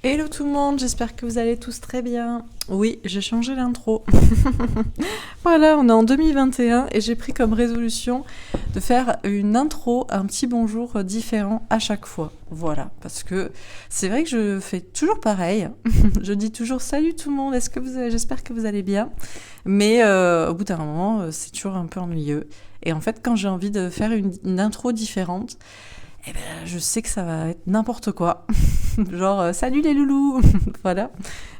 Hello tout le monde, j'espère que vous allez tous très bien. Oui, j'ai changé l'intro. Voilà, on est en 2021 et j'ai pris comme résolution de faire une intro, un petit bonjour différent à chaque fois. Voilà, parce que c'est vrai que je fais toujours pareil. Je dis toujours salut tout le monde, j'espère que vous allez bien. Mais au bout d'un moment, c'est toujours un peu ennuyeux. Et en fait, quand j'ai envie de faire une intro différente, eh ben, je sais que ça va être n'importe quoi. Genre, salut les loulous. Voilà.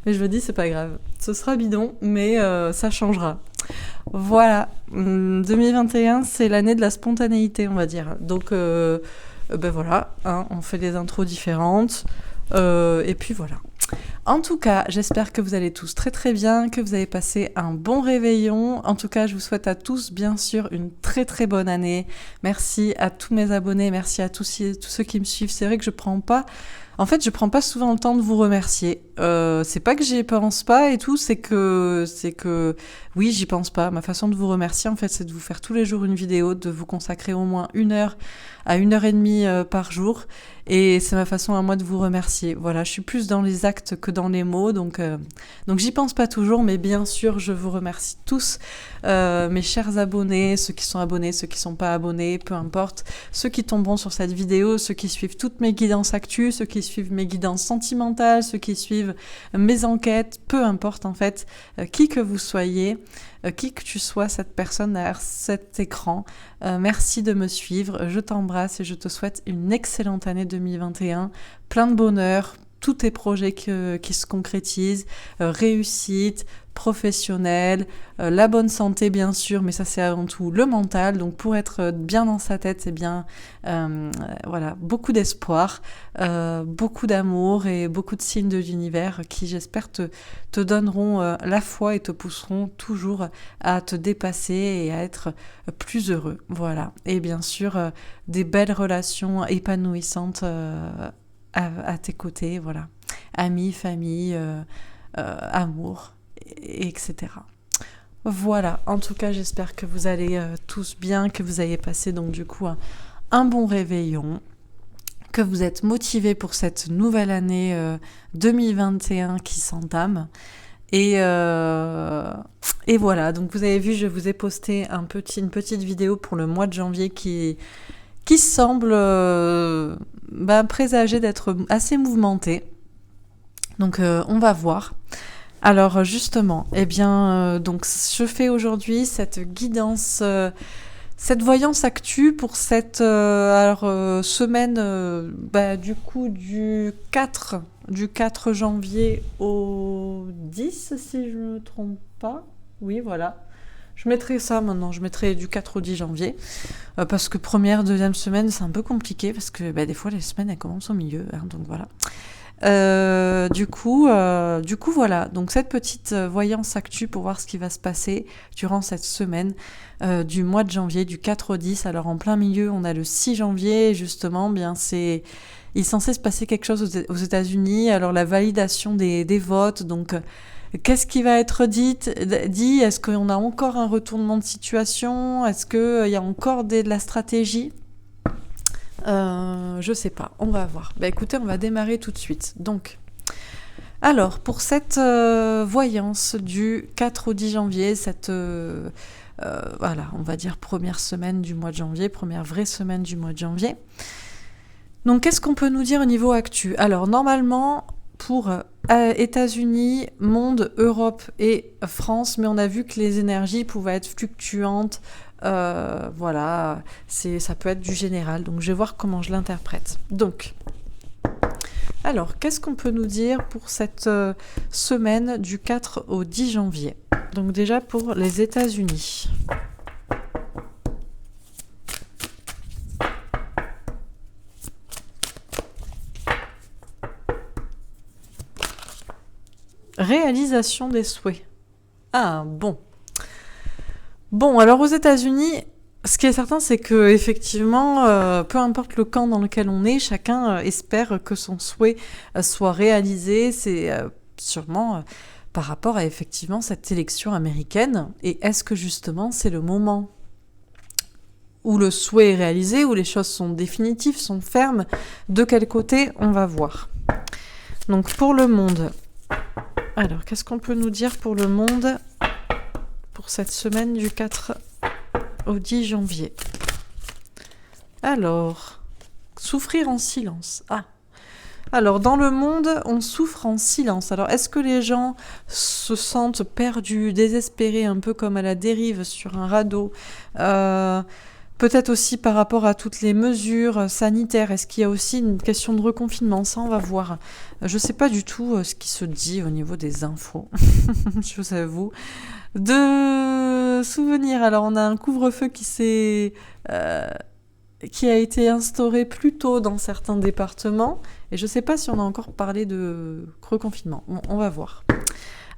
Et je me dis, c'est pas grave. Ce sera bidon, mais ça changera. Voilà. 2021, c'est l'année de la spontanéité, on va dire. Donc, ben voilà, hein, on fait des intros différentes. Et puis voilà. En tout cas, j'espère que vous allez tous très très bien, que vous avez passé un bon réveillon. En tout cas, je vous souhaite à tous, bien sûr, une très très bonne année. Merci à tous mes abonnés, merci à tous ceux qui me suivent. C'est vrai que je prends pas souvent le temps de vous remercier. C'est pas que j'y pense pas et tout, c'est que, oui, j'y pense pas. Ma façon de vous remercier, en fait, c'est de vous faire tous les jours une vidéo, de vous consacrer au moins 1 heure à 1 heure et demie par jour. Et c'est ma façon à moi de vous remercier. Voilà, je suis plus dans les actes que dans les mots, donc j'y pense pas toujours, mais bien sûr, je vous remercie tous, mes chers abonnés, ceux qui sont abonnés, ceux qui sont pas abonnés, peu importe, ceux qui tomberont sur cette vidéo, ceux qui suivent toutes mes guidances actu, ceux qui suivent mes guidances sentimentales, ceux qui suivent mes enquêtes, peu importe en fait, qui que vous soyez, qui que tu sois, cette personne derrière cet écran, merci de me suivre, je t'embrasse et je te souhaite une excellente année 2021, plein de bonheur, tous tes projets qui se concrétisent, réussite, professionnelle, la bonne santé bien sûr, mais ça c'est avant tout le mental, donc pour être bien dans sa tête, c'est bien, voilà, beaucoup d'espoir, beaucoup d'amour et beaucoup de signes de l'univers qui j'espère te donneront la foi et te pousseront toujours à te dépasser et à être plus heureux, voilà, et bien sûr des belles relations épanouissantes à tes côtés, voilà, amis, famille, amour, etc. Voilà, en tout cas j'espère que vous allez tous bien, que vous avez passé donc du coup un bon réveillon, que vous êtes motivés pour cette nouvelle année 2021 qui s'entame. Et voilà, donc vous avez vu, je vous ai posté une petite vidéo pour le mois de janvier qui semble présager d'être assez mouvementé. Donc on va voir. Alors justement, donc je fais aujourd'hui cette guidance, cette voyance actu pour cette semaine, du coup du 4 janvier au 10, si je ne me trompe pas. Oui, voilà. Je mettrai ça maintenant, je mettrai du 4 au 10 janvier, parce que première, deuxième semaine, c'est un peu compliqué, parce que des fois les semaines elles commencent au milieu, hein, donc voilà. Du coup, voilà. Donc cette petite voyance actu pour voir ce qui va se passer durant cette semaine du mois de janvier, du 4 au 10. Alors en plein milieu, on a le 6 janvier, et justement, il est censé se passer quelque chose aux États-Unis. Alors la validation des votes, donc qu'est-ce qui va être dit? Est-ce qu'on a encore un retournement de situation? Est-ce qu'il y a encore de la stratégie? Je sais pas, on va voir. Écoutez, on va démarrer tout de suite. Donc, alors, pour cette voyance du 4 au 10 janvier, cette, voilà, on va dire première semaine du mois de janvier, première vraie semaine du mois de janvier. Donc, qu'est-ce qu'on peut nous dire au niveau actu? Alors, normalement, pour États-Unis, monde, Europe et France, mais on a vu que les énergies pouvaient être fluctuantes. Voilà, ça peut être du général, donc je vais voir comment je l'interprète. Donc, alors, qu'est-ce qu'on peut nous dire pour cette semaine du 4 au 10 janvier? Donc déjà pour les États-Unis. Réalisation des souhaits. Ah, bon. Bon, alors aux États-Unis, ce qui est certain, c'est que effectivement, peu importe le camp dans lequel on est, chacun espère que son souhait soit réalisé. C'est sûrement par rapport à effectivement cette élection américaine. Et est-ce que justement, c'est le moment où le souhait est réalisé, où les choses sont définitives, sont fermes? De quel côté? On va voir. Donc pour le monde, alors qu'est-ce qu'on peut nous dire pour le monde pour cette semaine du 4 au 10 janvier? Alors, souffrir en silence. Ah, alors dans le monde, on souffre en silence. Alors est-ce que les gens se sentent perdus, désespérés, un peu comme à la dérive sur un radeau? Peut-être aussi par rapport à toutes les mesures sanitaires. Est-ce qu'il y a aussi une question de reconfinement? Ça, on va voir. Je ne sais pas du tout ce qui se dit au niveau des infos, je vous avoue. De souvenirs, alors on a un couvre-feu qui a été instauré plus tôt dans certains départements. Et je ne sais pas si on a encore parlé de reconfinement. Bon, on va voir.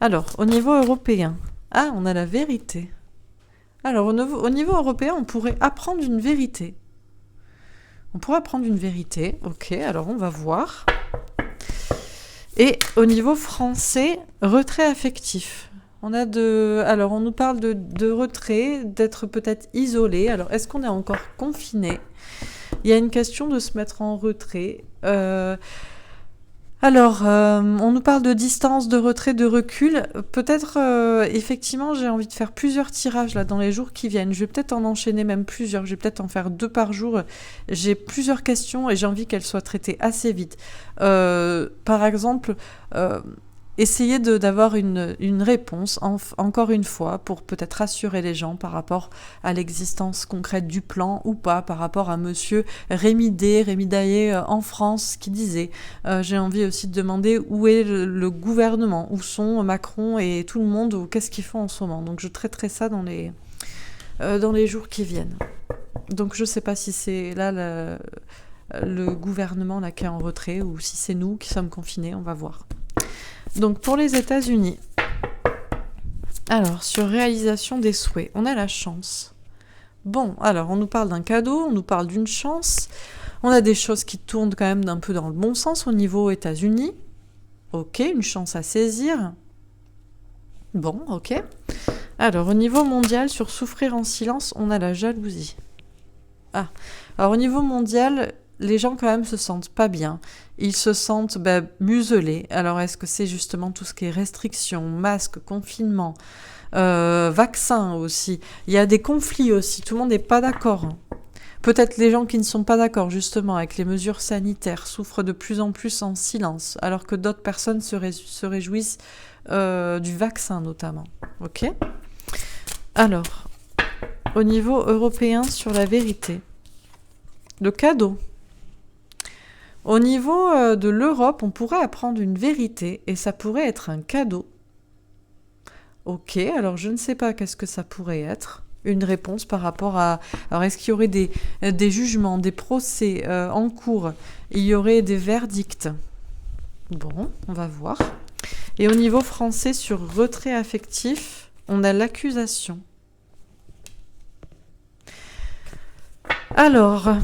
Alors, au niveau européen, on a la vérité. Alors, au niveau européen, on pourrait apprendre une vérité. On pourrait apprendre une vérité. Ok, alors on va voir. Et au niveau français, retrait affectif. Alors, on nous parle de retrait, d'être peut-être isolé. Alors, est-ce qu'on est encore confiné? Il y a une question de se mettre en retrait. On nous parle de distance, de retrait, de recul. Peut-être, effectivement, j'ai envie de faire plusieurs tirages là dans les jours qui viennent. Je vais peut-être en enchaîner même plusieurs. Je vais peut-être en faire 2 par jour. J'ai plusieurs questions et j'ai envie qu'elles soient traitées assez vite. Par exemple, essayer d'avoir une réponse, encore une fois, pour peut-être rassurer les gens par rapport à l'existence concrète du plan ou pas, par rapport à monsieur Rémi Daillé en France qui disait j'ai envie aussi de demander où est le gouvernement, où sont Macron et tout le monde, ou qu'est-ce qu'ils font en ce moment. Donc je traiterai ça dans les jours qui viennent. Donc je sais pas si c'est là le gouvernement là qui est en retrait ou si c'est nous qui sommes confinés, on va voir. Donc pour les États-Unis, alors sur réalisation des souhaits, on a la chance. Bon, alors on nous parle d'un cadeau, on nous parle d'une chance, on a des choses qui tournent quand même un peu dans le bon sens au niveau États-Unis. Ok, une chance à saisir. Bon, ok. Alors au niveau mondial, sur souffrir en silence, on a la jalousie. Alors au niveau mondial, les gens quand même se sentent pas bien. Ils se sentent muselés. Alors est-ce que c'est justement tout ce qui est restrictions, masques, confinement, vaccins aussi? Il y a des conflits aussi, tout le monde n'est pas d'accord. Peut-être les gens qui ne sont pas d'accord justement avec les mesures sanitaires souffrent de plus en plus en silence, alors que d'autres personnes se réjouissent du vaccin notamment. Ok ? Alors, au niveau européen sur la vérité, le cadeau. Au niveau de l'Europe, on pourrait apprendre une vérité et ça pourrait être un cadeau. Ok, alors je ne sais pas qu'est-ce que ça pourrait être. Une réponse par rapport à... Alors est-ce qu'il y aurait des jugements, des procès en cours? Il y aurait des verdicts? Bon, on va voir. Et au niveau français, sur retrait affectif, on a l'accusation. Alors,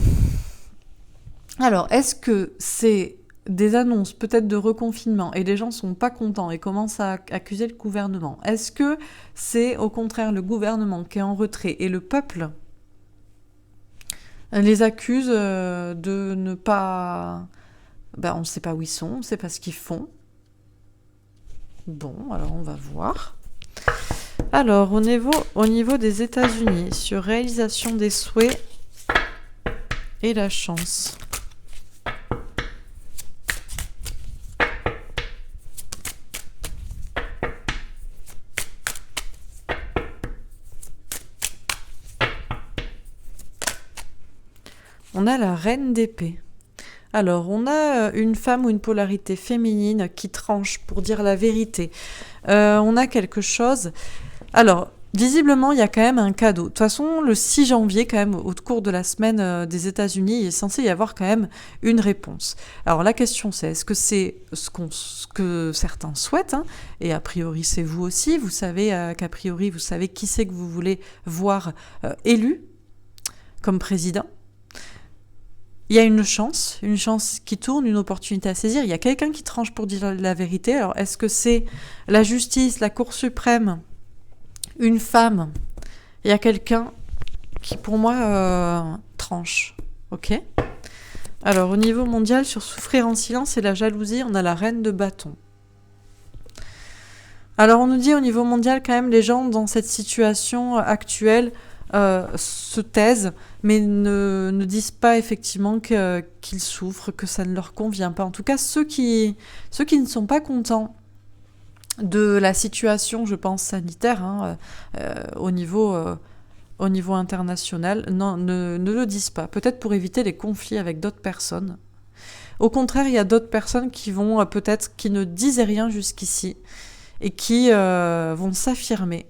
est-ce que c'est des annonces peut-être de reconfinement et les gens sont pas contents et commencent à accuser le gouvernement? Est-ce que c'est au contraire le gouvernement qui est en retrait et le peuple les accuse de ne pas... on ne sait pas où ils sont, on ne sait pas ce qu'ils font. Bon, alors on va voir. Alors, au niveau des États-Unis, sur réalisation des souhaits et la chance. On a la reine d'épée. Alors, on a une femme ou une polarité féminine qui tranche pour dire la vérité. On a quelque chose... Alors, visiblement, il y a quand même un cadeau. De toute façon, le 6 janvier, quand même, au cours de la semaine des États-Unis, il est censé y avoir quand même une réponse. Alors, la question, c'est est-ce que c'est ce que certains souhaitent, hein, et a priori, c'est vous aussi. Vous savez qu'a priori, vous savez qui c'est que vous voulez voir élu comme président. Il y a une chance qui tourne, une opportunité à saisir. Il y a quelqu'un qui tranche pour dire la vérité. Alors, est-ce que c'est la justice, la Cour suprême, une femme? Il y a quelqu'un qui, pour moi, tranche. Ok ? Alors, au niveau mondial, sur souffrir en silence et la jalousie, on a la reine de bâton. Alors, on nous dit au niveau mondial, quand même, les gens dans cette situation actuelle se taisent, mais ne disent pas effectivement qu'ils souffrent, que ça ne leur convient pas. En tout cas, ceux qui ne sont pas contents de la situation, je pense, sanitaire, au niveau international, non, ne le disent pas. Peut-être pour éviter les conflits avec d'autres personnes. Au contraire, il y a d'autres personnes qui vont peut-être qui ne disaient rien jusqu'ici et qui vont s'affirmer,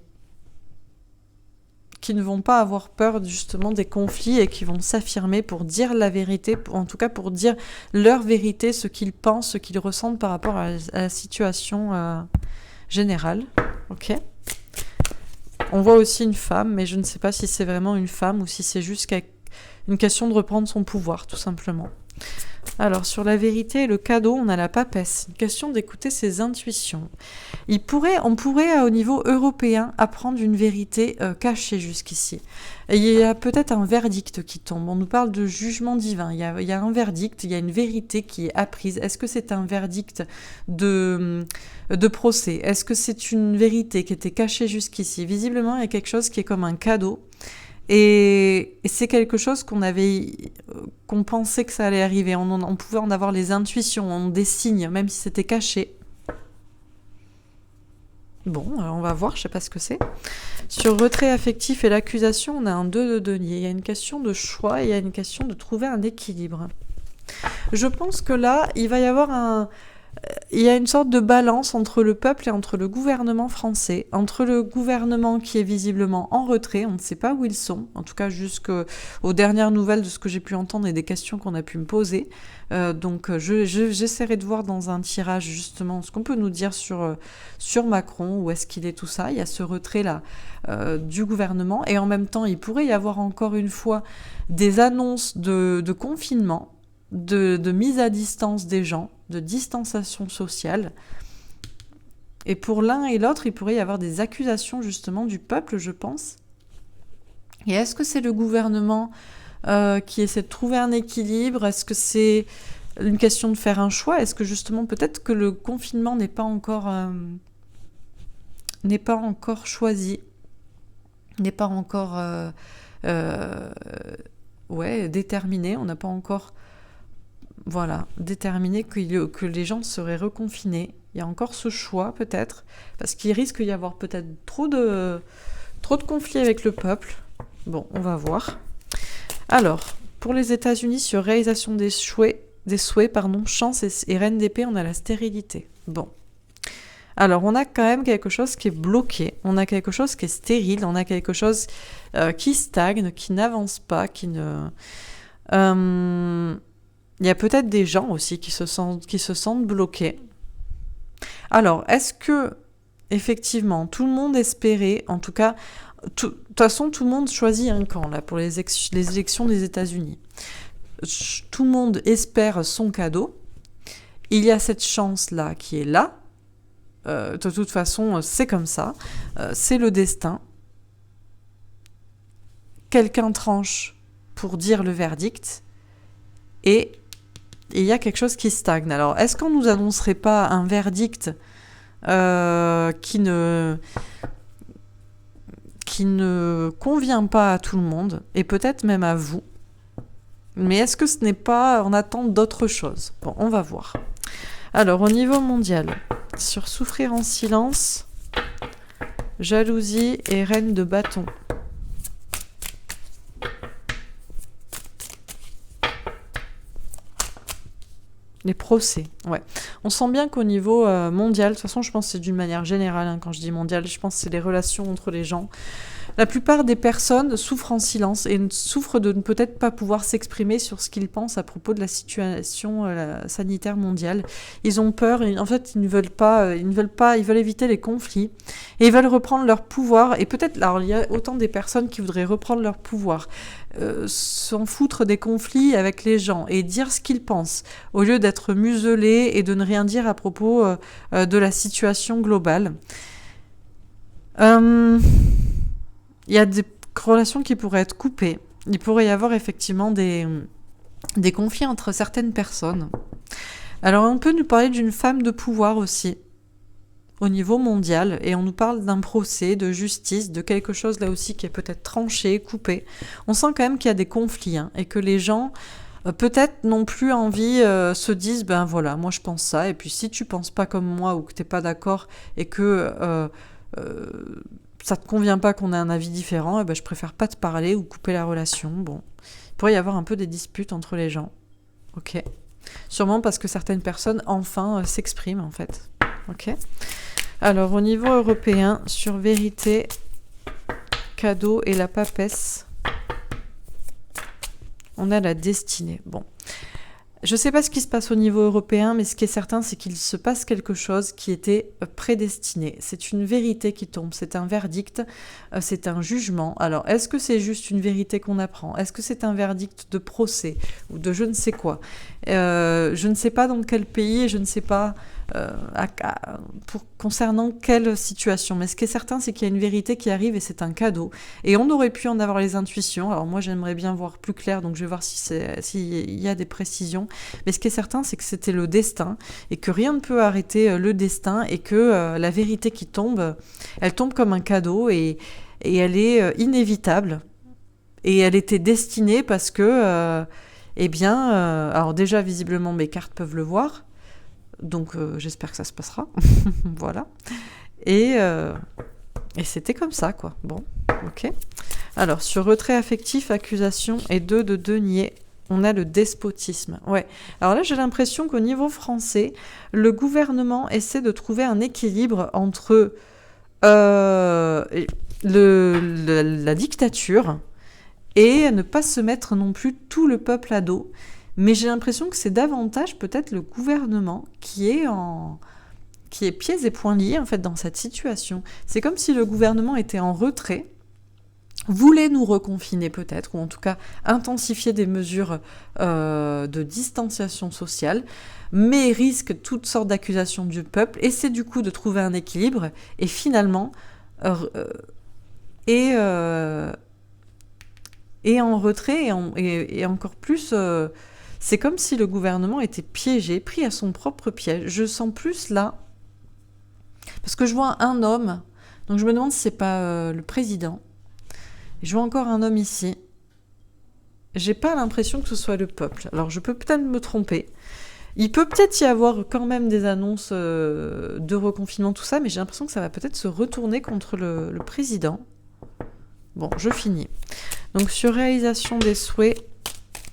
qui ne vont pas avoir peur justement des conflits et qui vont s'affirmer pour dire la vérité, en tout cas pour dire leur vérité, ce qu'ils pensent, ce qu'ils ressentent par rapport à la situation générale. Ok. On voit aussi une femme, mais je ne sais pas si c'est vraiment une femme ou si c'est juste une question de reprendre son pouvoir, tout simplement. Alors, sur la vérité et le cadeau, on a la papesse. Une question d'écouter ses intuitions. On pourrait, au niveau européen, apprendre une vérité cachée jusqu'ici. Et il y a peut-être un verdict qui tombe. On nous parle de jugement divin. Il y a un verdict, il y a une vérité qui est apprise. Est-ce que c'est un verdict de procès? Est-ce que c'est une vérité qui était cachée jusqu'ici? Visiblement, il y a quelque chose qui est comme un cadeau. Et c'est quelque chose qu'on pensait que ça allait arriver. On pouvait en avoir les intuitions, des signes, même si c'était caché. Bon, alors on va voir, je sais pas ce que c'est. Sur retrait affectif et l'accusation, on a un 2 de denier. Il y a une question de choix et il y a une question de trouver un équilibre. Je pense que là, il va y avoir il y a une sorte de balance entre le peuple et entre le gouvernement français, entre le gouvernement qui est visiblement en retrait, on ne sait pas où ils sont, en tout cas jusqu'aux dernières nouvelles de ce que j'ai pu entendre et des questions qu'on a pu me poser. Donc j'essaierai de voir dans un tirage justement ce qu'on peut nous dire sur Macron, où est-ce qu'il est tout ça. Il y a ce retrait-là du gouvernement et en même temps il pourrait y avoir encore une fois des annonces de confinement, de mise à distance des gens, de distanciation sociale. Et pour l'un et l'autre, il pourrait y avoir des accusations justement du peuple, je pense. Et est-ce que c'est le gouvernement qui essaie de trouver un équilibre? Est-ce que c'est une question de faire un choix? Est-ce que justement peut-être que le confinement n'est pas encore choisi, n'est pas encore déterminé? On n'a pas encore déterminé que les gens seraient reconfinés. Il y a encore ce choix, peut-être, parce qu'il risque d'y avoir peut-être trop de conflits avec le peuple. Bon, on va voir. Alors, pour les États-Unis, sur réalisation des souhaits, chance et reine d'épée, on a la stérilité. Bon. Alors, on a quand même quelque chose qui est bloqué, on a quelque chose qui est stérile, on a quelque chose qui stagne, qui n'avance pas, qui ne... Il y a peut-être des gens aussi qui se sentent bloqués. Alors, est-ce que, effectivement, tout le monde espérait, en tout cas, de toute façon, tout le monde choisit un camp, là, pour les élections des États-Unis. Tout le monde espère son cadeau. Il y a cette chance-là qui est là. De toute façon, c'est comme ça. C'est le destin. Quelqu'un tranche pour dire le verdict. Et il y a quelque chose qui stagne. Alors, est-ce qu'on nous annoncerait pas un verdict qui ne convient pas à tout le monde, et peut-être même à vous? Mais est-ce que ce n'est pas en attente d'autre chose? Bon, on va voir. Alors, au niveau mondial, sur souffrir en silence, jalousie et reine de bâton. Les procès, ouais. On sent bien qu'au niveau mondial, de toute façon, je pense que c'est d'une manière générale, quand je dis mondial, je pense que c'est les relations entre les gens. La plupart des personnes souffrent en silence et souffrent de ne peut-être pas pouvoir s'exprimer sur ce qu'ils pensent à propos de la situation sanitaire mondiale. Ils ont peur, en fait, ils veulent éviter les conflits et ils veulent reprendre leur pouvoir. Et peut-être, alors il y a autant des personnes qui voudraient reprendre leur pouvoir, s'en foutre des conflits avec les gens et dire ce qu'ils pensent, au lieu d'être muselés et de ne rien dire à propos de la situation globale. Il y a des relations qui pourraient être coupées. Il pourrait y avoir effectivement des des conflits entre certaines personnes. Alors on peut nous parler d'une femme de pouvoir aussi, au niveau mondial, et on nous parle d'un procès, de justice, de quelque chose là aussi qui est peut-être tranché, coupé. On sent quand même qu'il y a des conflits, hein, et que les gens peut-être n'ont plus envie, se disent, ben voilà, moi je pense ça, et puis si tu penses pas comme moi ou que t'es pas d'accord et que ça te convient pas qu'on ait un avis différent, et ben je préfère pas te parler ou couper la relation. Bon, il pourrait y avoir un peu des disputes entre les gens, ok. Sûrement parce que certaines personnes enfin s'expriment en fait, ok. Alors, au niveau européen, sur vérité, cadeau et la papesse, on a la destinée. Bon, je ne sais pas ce qui se passe au niveau européen, mais ce qui est certain, c'est qu'il se passe quelque chose qui était prédestiné. C'est une vérité qui tombe, c'est un verdict, c'est un jugement. Alors, est-ce que c'est juste une vérité qu'on apprend? Est-ce que c'est un verdict de procès ou de je ne sais quoi? Je ne sais pas dans quel pays et je ne sais pas concernant quelle situation. Mais ce qui est certain, c'est qu'il y a une vérité qui arrive et c'est un cadeau. Et on aurait pu en avoir les intuitions. Alors moi, j'aimerais bien voir plus clair, donc je vais voir s'il y a des précisions. Mais ce qui est certain, c'est que c'était le destin et que rien ne peut arrêter le destin et que la vérité qui tombe, elle tombe comme un cadeau et elle est inévitable. Et elle était destinée parce que, alors déjà, visiblement, mes cartes peuvent le voir. Donc j'espère que ça se passera. Voilà. Et c'était comme ça, quoi. Bon, ok. Alors, sur retrait affectif, accusation et 2 de denier, on a le despotisme. Ouais. Alors là, j'ai l'impression qu'au niveau français, le gouvernement essaie de trouver un équilibre entre la dictature et ne pas se mettre non plus tout le peuple à dos. Mais j'ai l'impression que c'est davantage peut-être le gouvernement qui est pieds et poings liés en fait dans cette situation. C'est comme si le gouvernement était en retrait, voulait nous reconfiner peut-être, ou en tout cas intensifier des mesures de distanciation sociale, mais risque toutes sortes d'accusations du peuple, essaie du coup de trouver un équilibre, et finalement est en retrait, et encore plus... c'est comme si le gouvernement était piégé, pris à son propre piège. Je sens plus là, parce que je vois un homme, donc je me demande si c'est pas le président. Et je vois encore un homme ici. J'ai pas l'impression que ce soit le peuple. Alors je peux peut-être me tromper. Il peut peut-être y avoir quand même des annonces de reconfinement, tout ça, mais j'ai l'impression que ça va peut-être se retourner contre le président. Bon, je finis. Donc sur réalisation des souhaits,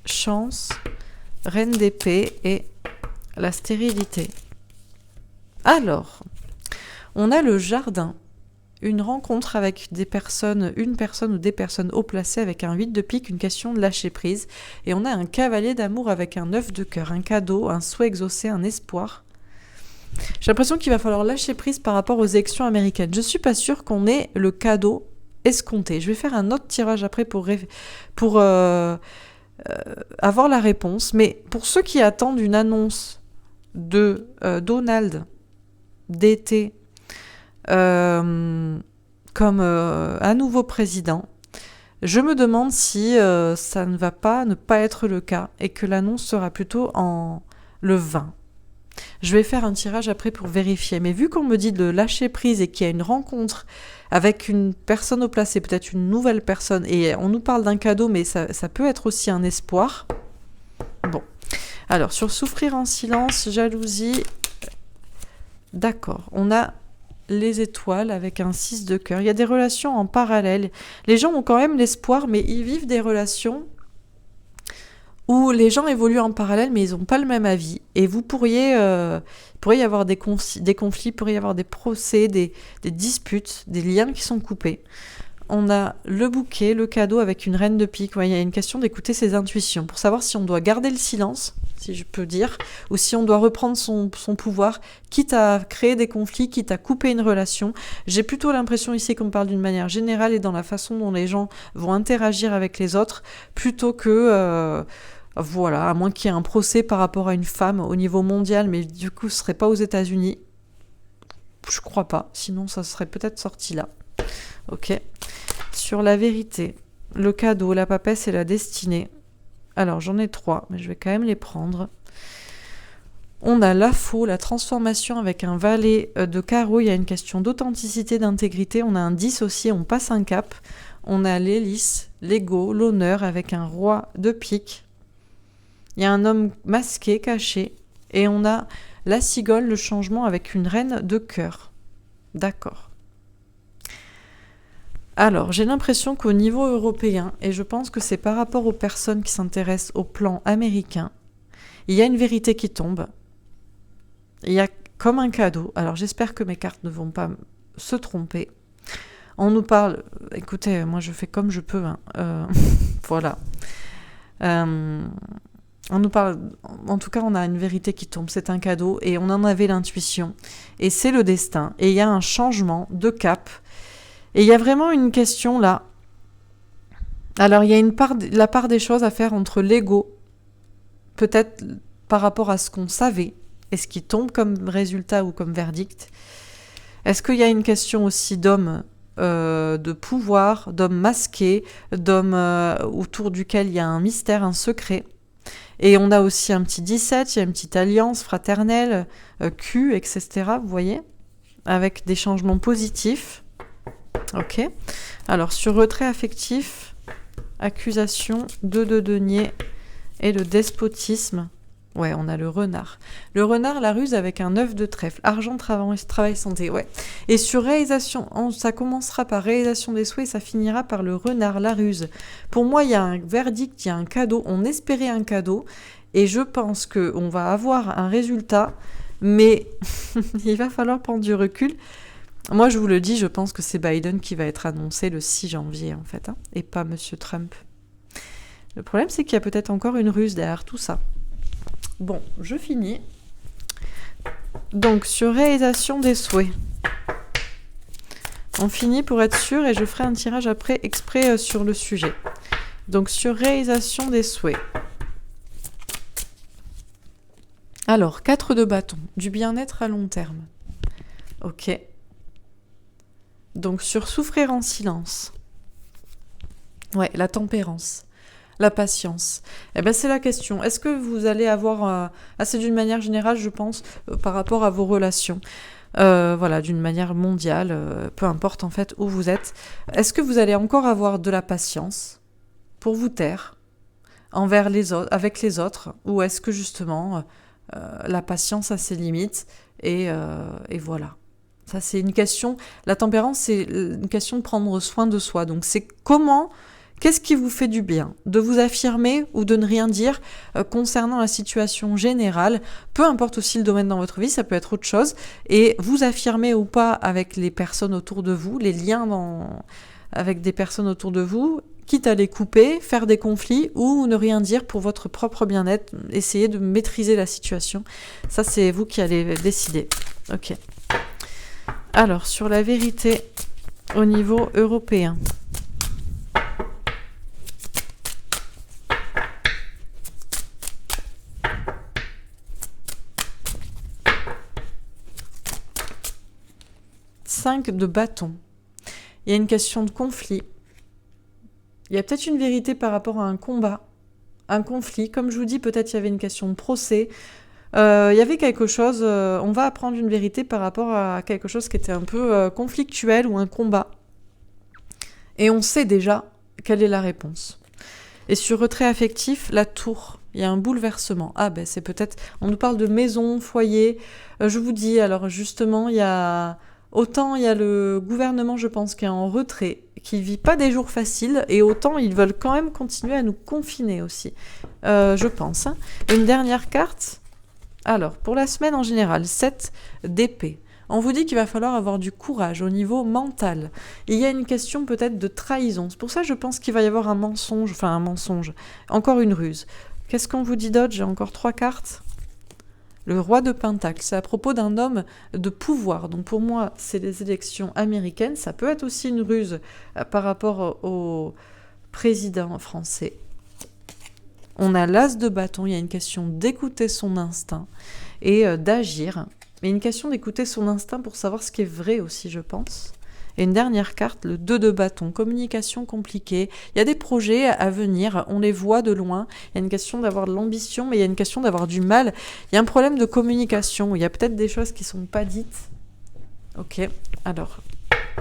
chance... Reine d'épée et la stérilité. Alors, on a le jardin, une rencontre avec une personne ou des personnes haut placées avec un 8 de pique, une question de lâcher prise. Et on a un cavalier d'amour avec un 9 de cœur, un cadeau, un souhait exaucé, un espoir. J'ai l'impression qu'il va falloir lâcher prise par rapport aux élections américaines. Je suis pas sûre qu'on ait le cadeau escompté. Je vais faire un autre tirage après pour avoir la réponse, mais pour ceux qui attendent une annonce de Donald d'été comme un nouveau président, je me demande si ça ne va pas ne pas être le cas et que l'annonce sera plutôt le 20. Je vais faire un tirage après pour vérifier, mais vu qu'on me dit de lâcher prise et qu'il y a une rencontre avec une personne au placé, peut-être une nouvelle personne, et on nous parle d'un cadeau, mais ça peut être aussi un espoir. Bon. Alors, sur souffrir en silence, jalousie, d'accord. On a les étoiles avec un 6 de cœur. Il y a des relations en parallèle. Les gens ont quand même l'espoir, mais ils vivent des relations où les gens évoluent en parallèle, mais ils n'ont pas le même avis. Et vous pourriez y avoir des conflits, il pourrait y avoir des procès, des disputes, des liens qui sont coupés. On a le bouquet, le cadeau avec une reine de pique. Ouais, il y a une question d'écouter ses intuitions pour savoir si on doit garder le silence, si je peux dire, ou si on doit reprendre son pouvoir, quitte à créer des conflits, quitte à couper une relation. J'ai plutôt l'impression ici qu'on parle d'une manière générale et dans la façon dont les gens vont interagir avec les autres, plutôt que... voilà, à moins qu'il y ait un procès par rapport à une femme au niveau mondial, mais du coup, ce serait pas aux États-Unis. Je crois pas, sinon ça serait peut-être sorti là. Ok. Sur la vérité, le cadeau, la papesse et la destinée. Alors, j'en ai 3, mais je vais quand même les prendre. On a la faux, la transformation avec un valet de carreau. Il y a une question d'authenticité, d'intégrité. On a un 10 aussi, on passe un cap. On a l'hélice, l'ego, l'honneur avec un roi de pique. Il y a un homme masqué, caché. Et on a la cigogne, le changement avec une reine de cœur. D'accord. Alors, j'ai l'impression qu'au niveau européen, et je pense que c'est par rapport aux personnes qui s'intéressent au plan américain, il y a une vérité qui tombe. Il y a comme un cadeau. Alors, j'espère que mes cartes ne vont pas se tromper. On nous parle... Écoutez, moi, je fais comme je peux. Voilà. On nous parle... En tout cas, on a une vérité qui tombe. C'est un cadeau et on en avait l'intuition. Et c'est le destin. Et il y a un changement de cap. Et il y a vraiment une question là. Alors, il y a la part des choses à faire entre l'ego, peut-être par rapport à ce qu'on savait, et ce qui tombe comme résultat ou comme verdict. Est-ce qu'il y a une question aussi d'homme, de pouvoir, d'homme masqué, d'homme autour duquel il y a un mystère, un secret. Et on a aussi un petit 17, il y a une petite alliance fraternelle, Q, etc. Vous voyez, avec des changements positifs. Ok. Alors, sur retrait affectif, accusation, 2 de denier et le despotisme. Ouais, on a le renard. Le renard, la ruse avec un 9 de trèfle. Argent, travail, santé. Ouais. Et sur réalisation, ça commencera par réalisation des souhaits et ça finira par le renard, la ruse. Pour moi, il y a un verdict, il y a un cadeau. On espérait un cadeau et je pense qu'on va avoir un résultat, mais il va falloir prendre du recul. Moi, je vous le dis, je pense que c'est Biden qui va être annoncé le 6 janvier, en fait, et pas Monsieur Trump. Le problème, c'est qu'il y a peut-être encore une ruse derrière tout ça. Bon, je finis. Donc, sur réalisation des souhaits. On finit pour être sûr et je ferai un tirage après exprès sur le sujet. Donc, sur réalisation des souhaits. Alors, 4 de bâton. Du bien-être à long terme. Ok. Donc, sur souffrir en silence. Ouais, la tempérance. La patience. Eh ben, c'est la question. Est-ce que vous allez avoir, assez d'une manière générale, je pense, par rapport à vos relations, voilà, d'une manière mondiale, peu importe en fait où vous êtes, est-ce que vous allez encore avoir de la patience pour vous taire envers les autres, avec les autres, ou est-ce que justement la patience a ses limites et voilà. Ça, c'est une question. La tempérance, c'est une question de prendre soin de soi. Donc, c'est qu'est-ce qui vous fait du bien? De vous affirmer ou de ne rien dire concernant la situation générale, peu importe aussi le domaine dans votre vie, ça peut être autre chose, et vous affirmer ou pas avec les personnes autour de vous, les liens avec des personnes autour de vous, quitte à les couper, faire des conflits ou ne rien dire pour votre propre bien-être, essayer de maîtriser la situation. Ça, c'est vous qui allez décider. Ok. Alors, sur la vérité au niveau européen. De bâton. Il y a une question de conflit. Il y a peut-être une vérité par rapport à un combat, un conflit. Comme je vous dis, peut-être il y avait une question de procès. Il y avait quelque chose, on va apprendre une vérité par rapport à quelque chose qui était un peu conflictuel ou un combat. Et on sait déjà quelle est la réponse. Et sur retrait affectif, la tour. Il y a un bouleversement. Ah ben c'est peut-être... On nous parle de maison, foyer. Je vous dis, alors justement, il y a... Autant il y a le gouvernement, je pense, qui est en retrait, qui vit pas des jours faciles, et autant ils veulent quand même continuer à nous confiner aussi, je pense. Hein. Une dernière carte. Alors, pour la semaine en général, 7 d'épée. On vous dit qu'il va falloir avoir du courage au niveau mental. Il y a une question peut-être de trahison. C'est pour ça que je pense qu'il va y avoir un mensonge, encore une ruse. Qu'est-ce qu'on vous dit d'autre? J'ai encore 3 cartes. Le roi de Pentacle, c'est à propos d'un homme de pouvoir. Donc pour moi, c'est les élections américaines. Ça peut être aussi une ruse par rapport au président français. On a l'as de bâton. Il y a une question d'écouter son instinct et d'agir. Mais une question d'écouter son instinct pour savoir ce qui est vrai aussi, je pense. Et une dernière carte, le 2 de bâton, communication compliquée. Il y a des projets à venir, on les voit de loin. Il y a une question d'avoir de l'ambition, mais il y a une question d'avoir du mal. Il y a un problème de communication, il y a peut-être des choses qui ne sont pas dites. Ok, alors,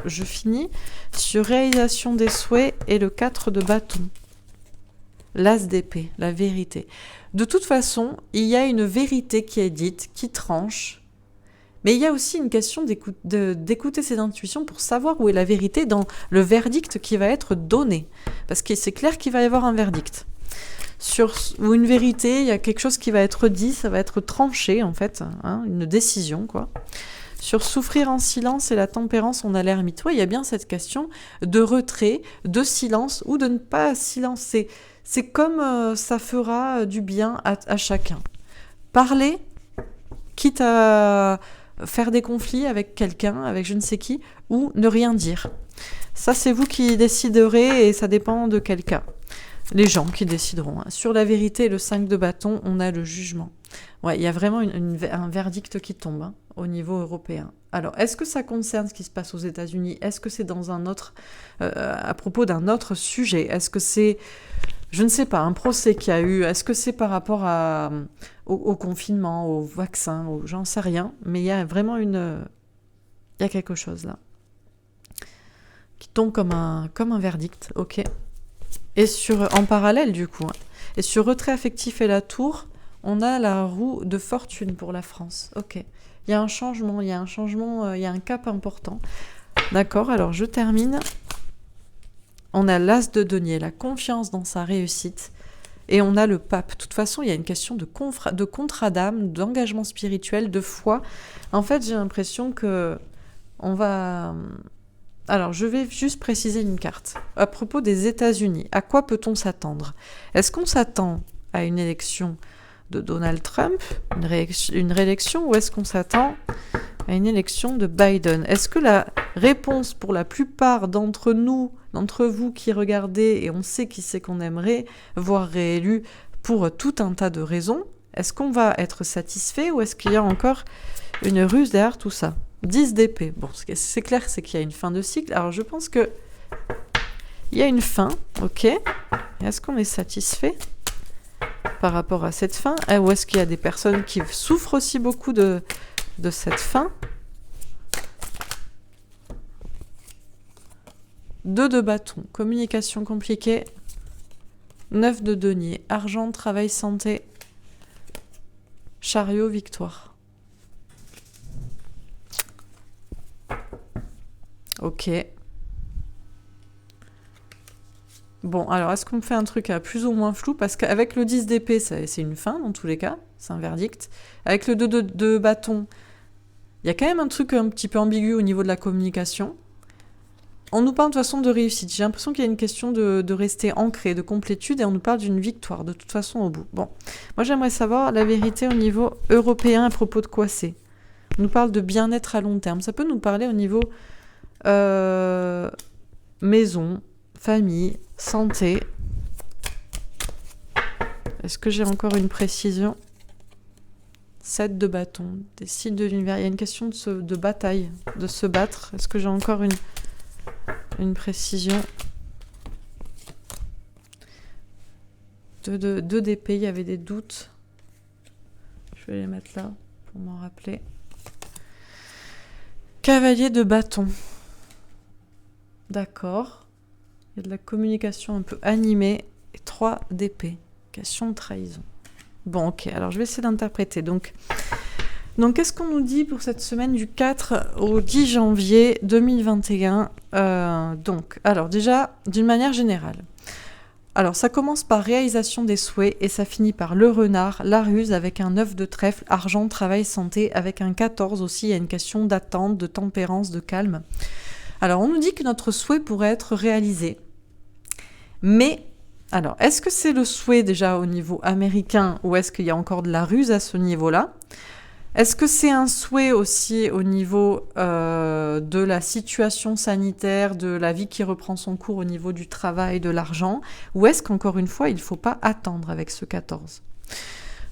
je finis sur réalisation des souhaits et le 4 de bâton. L'as d'épée, la vérité. De toute façon, il y a une vérité qui est dite, qui tranche. Mais il y a aussi une question d'écouter ses intuitions pour savoir où est la vérité dans le verdict qui va être donné. Parce que c'est clair qu'il va y avoir un verdict. Ou une vérité, il y a quelque chose qui va être dit, ça va être tranché en fait, hein, une décision quoi. Sur souffrir en silence et la tempérance, on a l'ermite. Oui, il y a bien cette question de retrait, de silence ou de ne pas silencer. C'est comme ça fera du bien à chacun. Parler, quitte à faire des conflits avec quelqu'un, avec je ne sais qui, ou ne rien dire. Ça, c'est vous qui déciderez et ça dépend de quel cas. Les gens qui décideront. Sur la vérité, le 5 de bâton, on a le jugement. Ouais, il y a vraiment un verdict qui tombe hein, au niveau européen. Alors, est-ce que ça concerne ce qui se passe aux États-Unis? Est-ce que c'est dans un autre, à propos d'un autre sujet? Est-ce que c'est, je ne sais pas, un procès qu'il y a eu? Est-ce que c'est par rapport au confinement, au vaccin, j'en sais rien. Mais il y a vraiment il y a quelque chose là qui tombe comme un verdict. Ok. Et en parallèle du coup. Hein. Et sur retrait affectif et la tour, on a la roue de fortune pour la France. Ok. Il y a un changement, il y a un cap important. D'accord, alors je termine. On a l'as de denier, la confiance dans sa réussite. Et on a le pape. De toute façon, il y a une question de contrat d'âme, d'engagement spirituel, de foi. En fait, j'ai l'impression que on va... Alors, je vais juste préciser une carte. À propos des États-Unis, à quoi peut-on s'attendre? Est-ce qu'on s'attend à une élection de Donald Trump, une réélection, ou est-ce qu'on s'attend à une élection de Biden? Est-ce que la réponse pour la plupart d'entre vous qui regardez, et on sait qui c'est qu'on aimerait voir réélu pour tout un tas de raisons, est-ce qu'on va être satisfait ou est-ce qu'il y a encore une ruse derrière tout ça? 10 d'épée. Bon, ce qui c'est clair, c'est qu'il y a une fin de cycle. Alors, je pense que il y a une fin, ok. Est-ce qu'on est satisfait par rapport à cette fin? Ou est-ce qu'il y a des personnes qui souffrent aussi beaucoup de cette fin? 2 de bâton, communication compliquée. 9 de denier, argent, travail, santé. Chariot, victoire. Ok. Bon, alors, est-ce qu'on fait un truc plus ou moins flou? Parce qu'avec le 10 d'épée, c'est une fin, dans tous les cas. C'est un verdict. Avec le 2 de bâton, il y a quand même un truc un petit peu ambigu au niveau de la communication. On nous parle de toute façon de réussite. J'ai l'impression qu'il y a une question de rester ancré, de complétude, et on nous parle d'une victoire, de toute façon, au bout. Bon, moi, j'aimerais savoir la vérité au niveau européen à propos de quoi c'est. On nous parle de bien-être à long terme. Ça peut nous parler au niveau... maison, famille, santé. Est-ce que j'ai encore une précision? 7 de bâton, des signes de l'univers. Il y a une question de bataille, de se battre. Est-ce que j'ai encore une précision? 2 d'épée, il y avait des doutes. Je vais les mettre là pour m'en rappeler. Cavalier de bâton. D'accord. Il y a de la communication un peu animée. Et 3 d'épée. Question de trahison. Bon, ok. Alors, je vais essayer d'interpréter. Donc qu'est-ce qu'on nous dit pour cette semaine du 4 au 10 janvier 2021 alors déjà, d'une manière générale. Alors, ça commence par réalisation des souhaits et ça finit par le renard, la ruse avec un 9 de trèfle, argent, travail, santé, avec un 14 aussi. Il y a une question d'attente, de tempérance, de calme. Alors, on nous dit que notre souhait pourrait être réalisé. Mais, alors, est-ce que c'est le souhait déjà au niveau américain ou est-ce qu'il y a encore de la ruse à ce niveau-là? Est-ce que c'est un souhait aussi au niveau de la situation sanitaire, de la vie qui reprend son cours au niveau du travail, de l'argent? Ou est-ce qu'encore une fois, il ne faut pas attendre avec ce 14?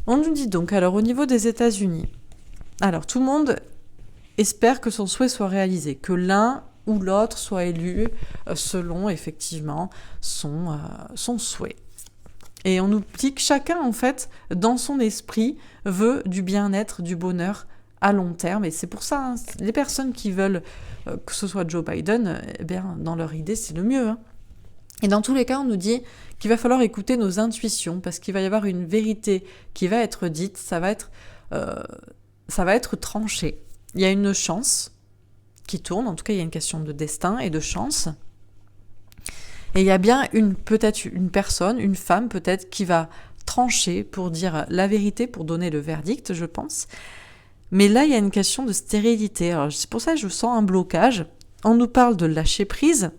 On nous dit donc, alors au niveau des États-Unis, alors tout le monde espère que son souhait soit réalisé, que l'un ou l'autre soit élu selon effectivement son souhait. Et on nous dit que chacun, en fait, dans son esprit, veut du bien-être, du bonheur à long terme. Et c'est pour ça, hein, les personnes qui veulent que ce soit Joe Biden, eh bien, dans leur idée, c'est le mieux. Hein. Et dans tous les cas, on nous dit qu'il va falloir écouter nos intuitions, parce qu'il va y avoir une vérité qui va être dite, ça va être tranché. Il y a une chance qui tourne, en tout cas, il y a une question de destin et de chance. Et il y a bien peut-être une personne, une femme peut-être, qui va trancher pour dire la vérité, pour donner le verdict, je pense. Mais là, il y a une question de stérilité. Alors, c'est pour ça que je sens un blocage. On nous parle de lâcher prise.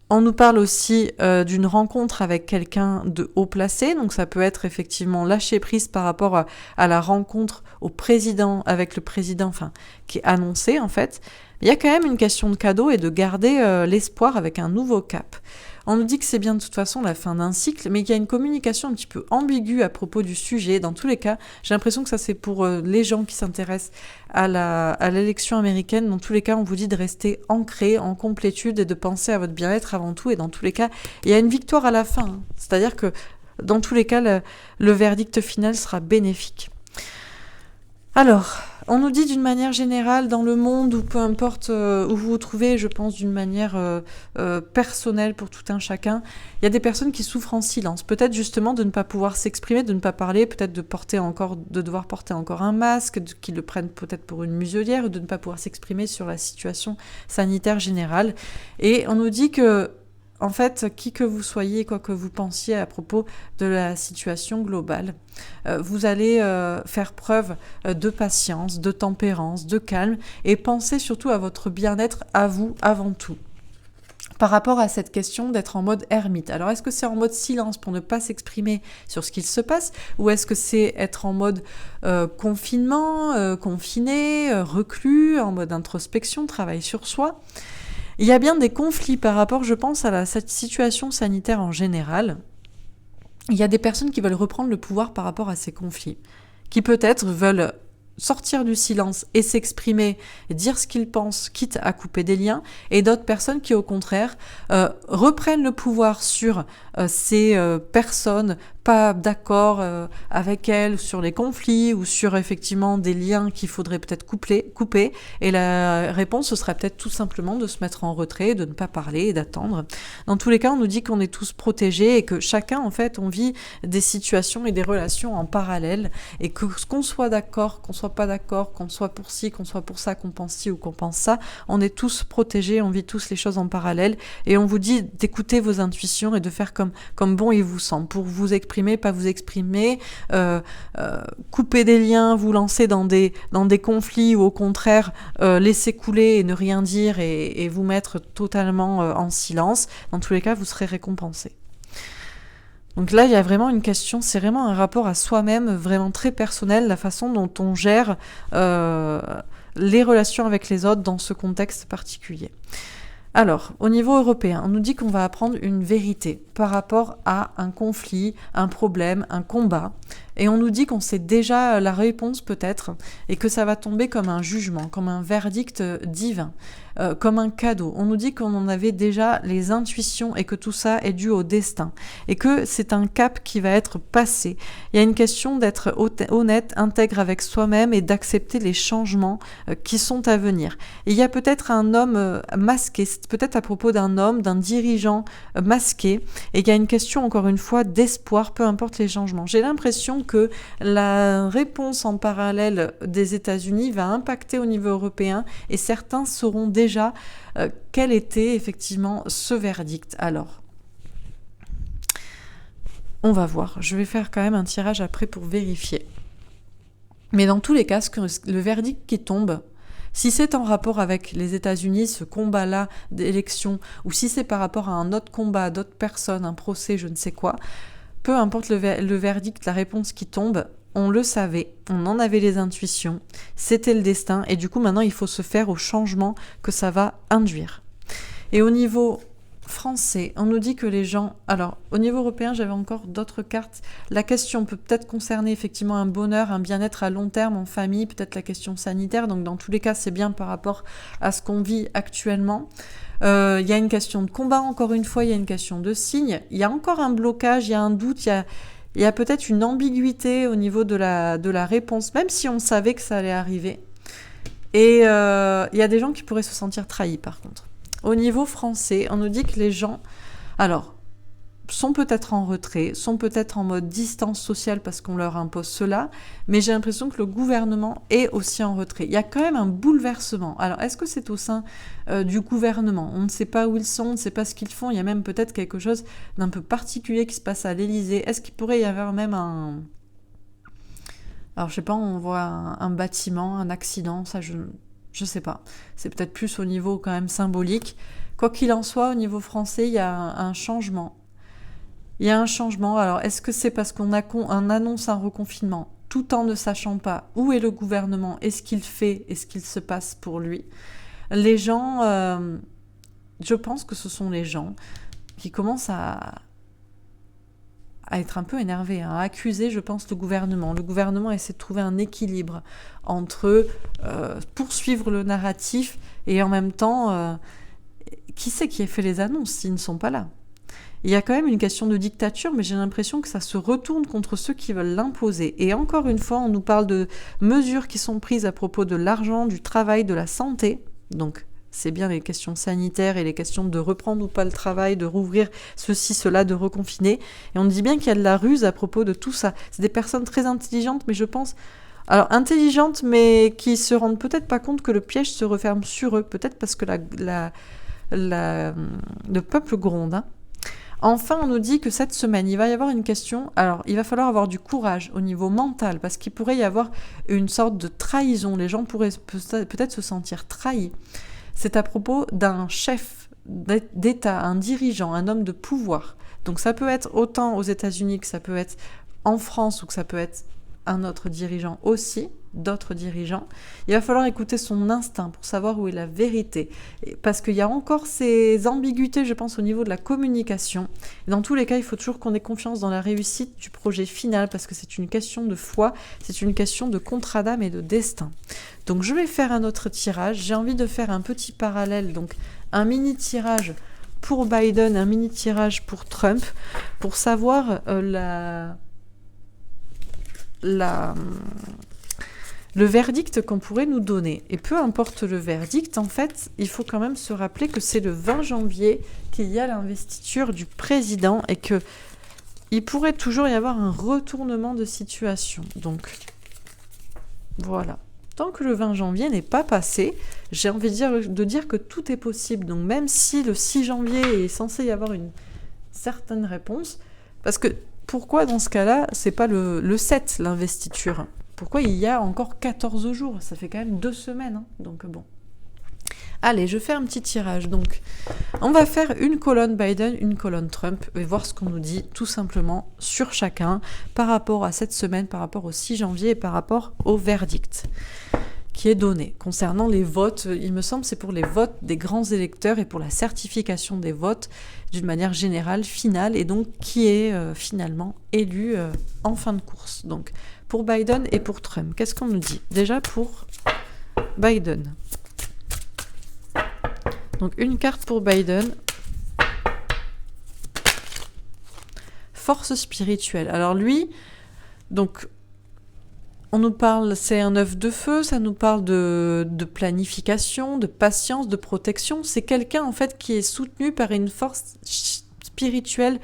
On nous parle aussi d'une rencontre avec quelqu'un de haut placé. Donc, ça peut être effectivement lâcher prise par rapport à la rencontre avec le président, qui est annoncée, en fait. Il y a quand même une question de cadeau et de garder l'espoir avec un nouveau cap. On nous dit que c'est bien de toute façon la fin d'un cycle, mais qu'il y a une communication un petit peu ambiguë à propos du sujet. Dans tous les cas, j'ai l'impression que ça c'est pour les gens qui s'intéressent à l'élection américaine. Dans tous les cas, on vous dit de rester ancré en complétude et de penser à votre bien-être avant tout. Et dans tous les cas, il y a une victoire à la fin. Hein. C'est-à-dire que dans tous les cas, le verdict final sera bénéfique. Alors, on nous dit d'une manière générale dans le monde, ou peu importe où vous vous trouvez, je pense d'une manière personnelle pour tout un chacun, il y a des personnes qui souffrent en silence. Peut-être justement de ne pas pouvoir s'exprimer, de ne pas parler, peut-être de devoir porter encore un masque, qu'ils le prennent peut-être pour une muselière, ou de ne pas pouvoir s'exprimer sur la situation sanitaire générale. Et on nous dit que en fait, qui que vous soyez, quoi que vous pensiez à propos de la situation globale, vous allez faire preuve de patience, de tempérance, de calme, et pensez surtout à votre bien-être à vous avant tout. Par rapport à cette question d'être en mode ermite. Alors, est-ce que c'est en mode silence pour ne pas s'exprimer sur ce qu'il se passe, ou est-ce que c'est être en mode confinement, confiné, reclus, en mode introspection, travail sur soi ? Il y a bien des conflits par rapport, je pense, à cette situation sanitaire en général. Il y a des personnes qui veulent reprendre le pouvoir par rapport à ces conflits, qui peut-être veulent sortir du silence et s'exprimer, dire ce qu'ils pensent, quitte à couper des liens, et d'autres personnes qui, au contraire, reprennent le pouvoir sur ces personnes pas d'accord avec elles sur les conflits ou sur effectivement des liens qu'il faudrait peut-être couper. Et la réponse, ce serait peut-être tout simplement de se mettre en retrait, de ne pas parler et d'attendre. Dans tous les cas, on nous dit qu'on est tous protégés et que chacun, en fait, on vit des situations et des relations en parallèle, et que qu'on soit d'accord, qu'on soit pas d'accord, qu'on soit pour ci, qu'on soit pour ça, qu'on pense ci ou qu'on pense ça, on est tous protégés, on vit tous les choses en parallèle, et on vous dit d'écouter vos intuitions et de faire comme bon il vous semble, pour vous exprimer, pas vous exprimer, couper des liens, vous lancer dans des conflits, ou au contraire laisser couler et ne rien dire et vous mettre totalement en silence. Dans tous les cas, vous serez récompensé. Donc là, il y a vraiment une question, c'est vraiment un rapport à soi-même, vraiment très personnel, la façon dont on gère les relations avec les autres dans ce contexte particulier. Alors, au niveau européen, on nous dit qu'on va apprendre une vérité par rapport à un conflit, un problème, un combat. Et on nous dit qu'on sait déjà la réponse peut-être, et que ça va tomber comme un jugement, comme un verdict divin, comme un cadeau. On nous dit qu'on en avait déjà les intuitions et que tout ça est dû au destin. Et que c'est un cap qui va être passé. Il y a une question d'être honnête, intègre avec soi-même et d'accepter les changements qui sont à venir. Et il y a peut-être un homme masqué, c'est peut-être à propos d'un homme, d'un dirigeant masqué. Et il y a une question, encore une fois, d'espoir, peu importe les changements. J'ai l'impression que la réponse en parallèle des États-Unis va impacter au niveau européen, et certains sauront déjà quel était effectivement ce verdict. Alors, on va voir. Je vais faire quand même un tirage après pour vérifier. Mais dans tous les cas, le verdict qui tombe, si c'est en rapport avec les États-Unis, ce combat-là d'élection, ou si c'est par rapport à un autre combat, d'autres personnes, un procès, je ne sais quoi, peu importe le verdict, la réponse qui tombe, on le savait, on en avait les intuitions, c'était le destin, et du coup maintenant il faut se faire au changement que ça va induire. Et au niveau français, on nous dit que les gens... Alors, au niveau européen, j'avais encore d'autres cartes. La question peut peut-être concerner effectivement un bonheur, un bien-être à long terme en famille, peut-être la question sanitaire. Donc, dans tous les cas, c'est bien par rapport à ce qu'on vit actuellement. Il y a une question de combat, encore une fois, il y a une question de signe. Il y a encore un blocage, il y a un doute, il y a peut-être une ambiguïté au niveau de la réponse, même si on savait que ça allait arriver. Et il y a des gens qui pourraient se sentir trahis, par contre. Au niveau français, on nous dit que les gens, alors, sont peut-être en retrait, sont peut-être en mode distance sociale parce qu'on leur impose cela, mais j'ai l'impression que le gouvernement est aussi en retrait. Il y a quand même un bouleversement. Alors, est-ce que c'est au sein du gouvernement ? On ne sait pas où ils sont, on ne sait pas ce qu'ils font. Il y a même peut-être quelque chose d'un peu particulier qui se passe à l'Élysée. Est-ce qu'il pourrait y avoir même un... Alors, je sais pas, on voit un bâtiment, un accident, ça je sais pas. C'est peut-être plus au niveau quand même symbolique. Quoi qu'il en soit, au niveau français, il y a un changement. Il y a un changement. Alors, est-ce que c'est parce qu'on annonce un reconfinement tout en ne sachant pas où est le gouvernement et ce qu'il fait et ce qu'il se passe pour lui ? Les gens, je pense que ce sont les gens qui commencent à être un peu énervé, à accuser, je pense, le gouvernement. Le gouvernement essaie de trouver un équilibre entre poursuivre le narratif et en même temps, qui c'est qui a fait les annonces s'ils ne sont pas là ? Il y a quand même une question de dictature, mais j'ai l'impression que ça se retourne contre ceux qui veulent l'imposer. Et encore une fois, on nous parle de mesures qui sont prises à propos de l'argent, du travail, de la santé. Donc, c'est bien les questions sanitaires et les questions de reprendre ou pas le travail, de rouvrir ceci, cela, de reconfiner. Et on dit bien qu'il y a de la ruse à propos de tout ça. C'est des personnes très intelligentes, mais je pense... Alors, intelligentes, mais qui se rendent peut-être pas compte que le piège se referme sur eux. Peut-être parce que le peuple gronde. Hein. Enfin, on nous dit que cette semaine, il va y avoir une question... Alors, il va falloir avoir du courage au niveau mental, parce qu'il pourrait y avoir une sorte de trahison. Les gens pourraient peut-être se sentir trahis. C'est à propos d'un chef d'État, un dirigeant, un homme de pouvoir. Donc ça peut être autant aux États-Unis que ça peut être en France ou que ça peut être un autre dirigeant aussi, d'autres dirigeants. Il va falloir écouter son instinct pour savoir où est la vérité. Parce qu'il y a encore ces ambiguïtés, je pense, au niveau de la communication. Et dans tous les cas, il faut toujours qu'on ait confiance dans la réussite du projet final parce que c'est une question de foi, c'est une question de contrat d'âme et de destin. Donc je vais faire un autre tirage. J'ai envie de faire un petit parallèle, donc un mini tirage pour Biden, un mini tirage pour Trump, pour savoir le verdict qu'on pourrait nous donner. Et peu importe le verdict, en fait, il faut quand même se rappeler que c'est le 20 janvier qu'il y a l'investiture du président et que il pourrait toujours y avoir un retournement de situation. Donc, voilà. Tant que le 20 janvier n'est pas passé, j'ai envie de dire que tout est possible. Donc, même si le 6 janvier est censé y avoir une certaine réponse, parce que pourquoi dans ce cas-là, c'est pas le 7, l'investiture ? Pourquoi il y a encore 14 jours ? Ça fait quand même 2 semaines. Hein. Donc bon. Allez, je fais un petit tirage. Donc, on va faire une colonne Biden, une colonne Trump, et voir ce qu'on nous dit tout simplement sur chacun par rapport à cette semaine, par rapport au 6 janvier et par rapport au verdict qui est donné. Concernant les votes, il me semble c'est pour les votes des grands électeurs et pour la certification des votes d'une manière générale, finale, et donc qui est finalement élu en fin de course. Donc, pour Biden et pour Trump, qu'est-ce qu'on nous dit ? Déjà pour Biden. Donc, une carte pour Biden. Force spirituelle. Alors lui, donc... On nous parle, c'est un œuf de feu, ça nous parle de planification, de patience, de protection. C'est quelqu'un en fait qui est soutenu par une force spirituelle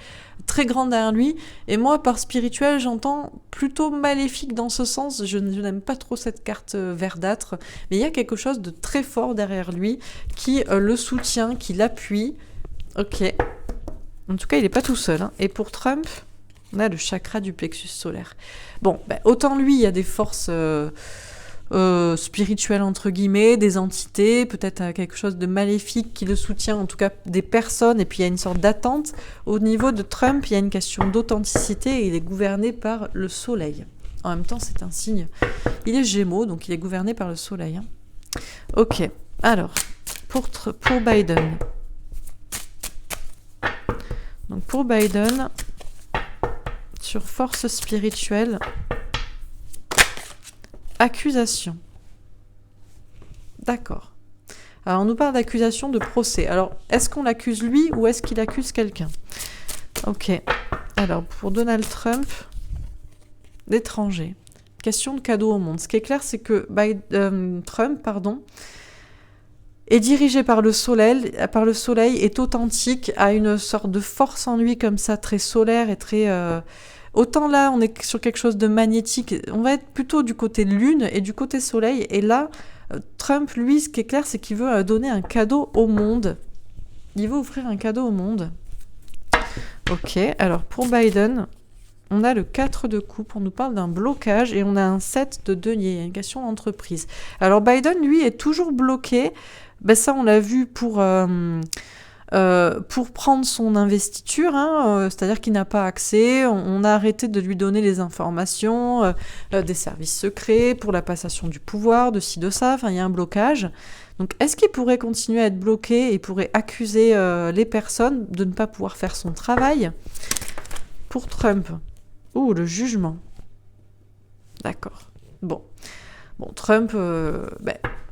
très grande derrière lui. Et moi, par spirituel, j'entends plutôt maléfique dans ce sens. Je n'aime pas trop cette carte verdâtre. Mais il y a quelque chose de très fort derrière lui qui le soutient, qui l'appuie. Ok. En tout cas, il n'est pas tout seul. Hein. Et pour Trump... On a le chakra du plexus solaire. Bon, autant lui, il y a des forces spirituelles, entre guillemets, des entités, peut-être quelque chose de maléfique qui le soutient, en tout cas des personnes, et puis il y a une sorte d'attente. Au niveau de Trump, il y a une question d'authenticité, et il est gouverné par le soleil. En même temps, c'est un signe. Il est Gémeaux, donc il est gouverné par le soleil. Hein. Ok, alors, pour Biden... Donc pour Biden, sur force spirituelle, accusation. D'accord. Alors on nous parle d'accusation de procès. Alors est-ce qu'on l'accuse lui ou est-ce qu'il accuse quelqu'un? Ok. Alors pour Donald Trump, l'étranger. Question de cadeau au monde. Ce qui est clair, c'est que Trump, est dirigé par le soleil, est authentique, a une sorte de force en lui comme ça, très solaire et très... Autant là, on est sur quelque chose de magnétique, on va être plutôt du côté lune et du côté soleil. Et là, Trump, lui, ce qui est clair, c'est qu'il veut donner un cadeau au monde. Il veut offrir un cadeau au monde. Ok, alors pour Biden... On a le 4 de coupe, on nous parle d'un blocage et on a un 7 de denier, il y a une question d'entreprise. Alors Biden, lui, est toujours bloqué. Ben ça, on l'a vu pour prendre son investiture, c'est-à-dire qu'il n'a pas accès. On a arrêté de lui donner les informations des services secrets pour la passation du pouvoir, de ci, de ça. Enfin, il y a un blocage. Donc, est-ce qu'il pourrait continuer à être bloqué et pourrait accuser les personnes de ne pas pouvoir faire son travail? Pour Trump... Ouh, le jugement. D'accord. Bon, Trump,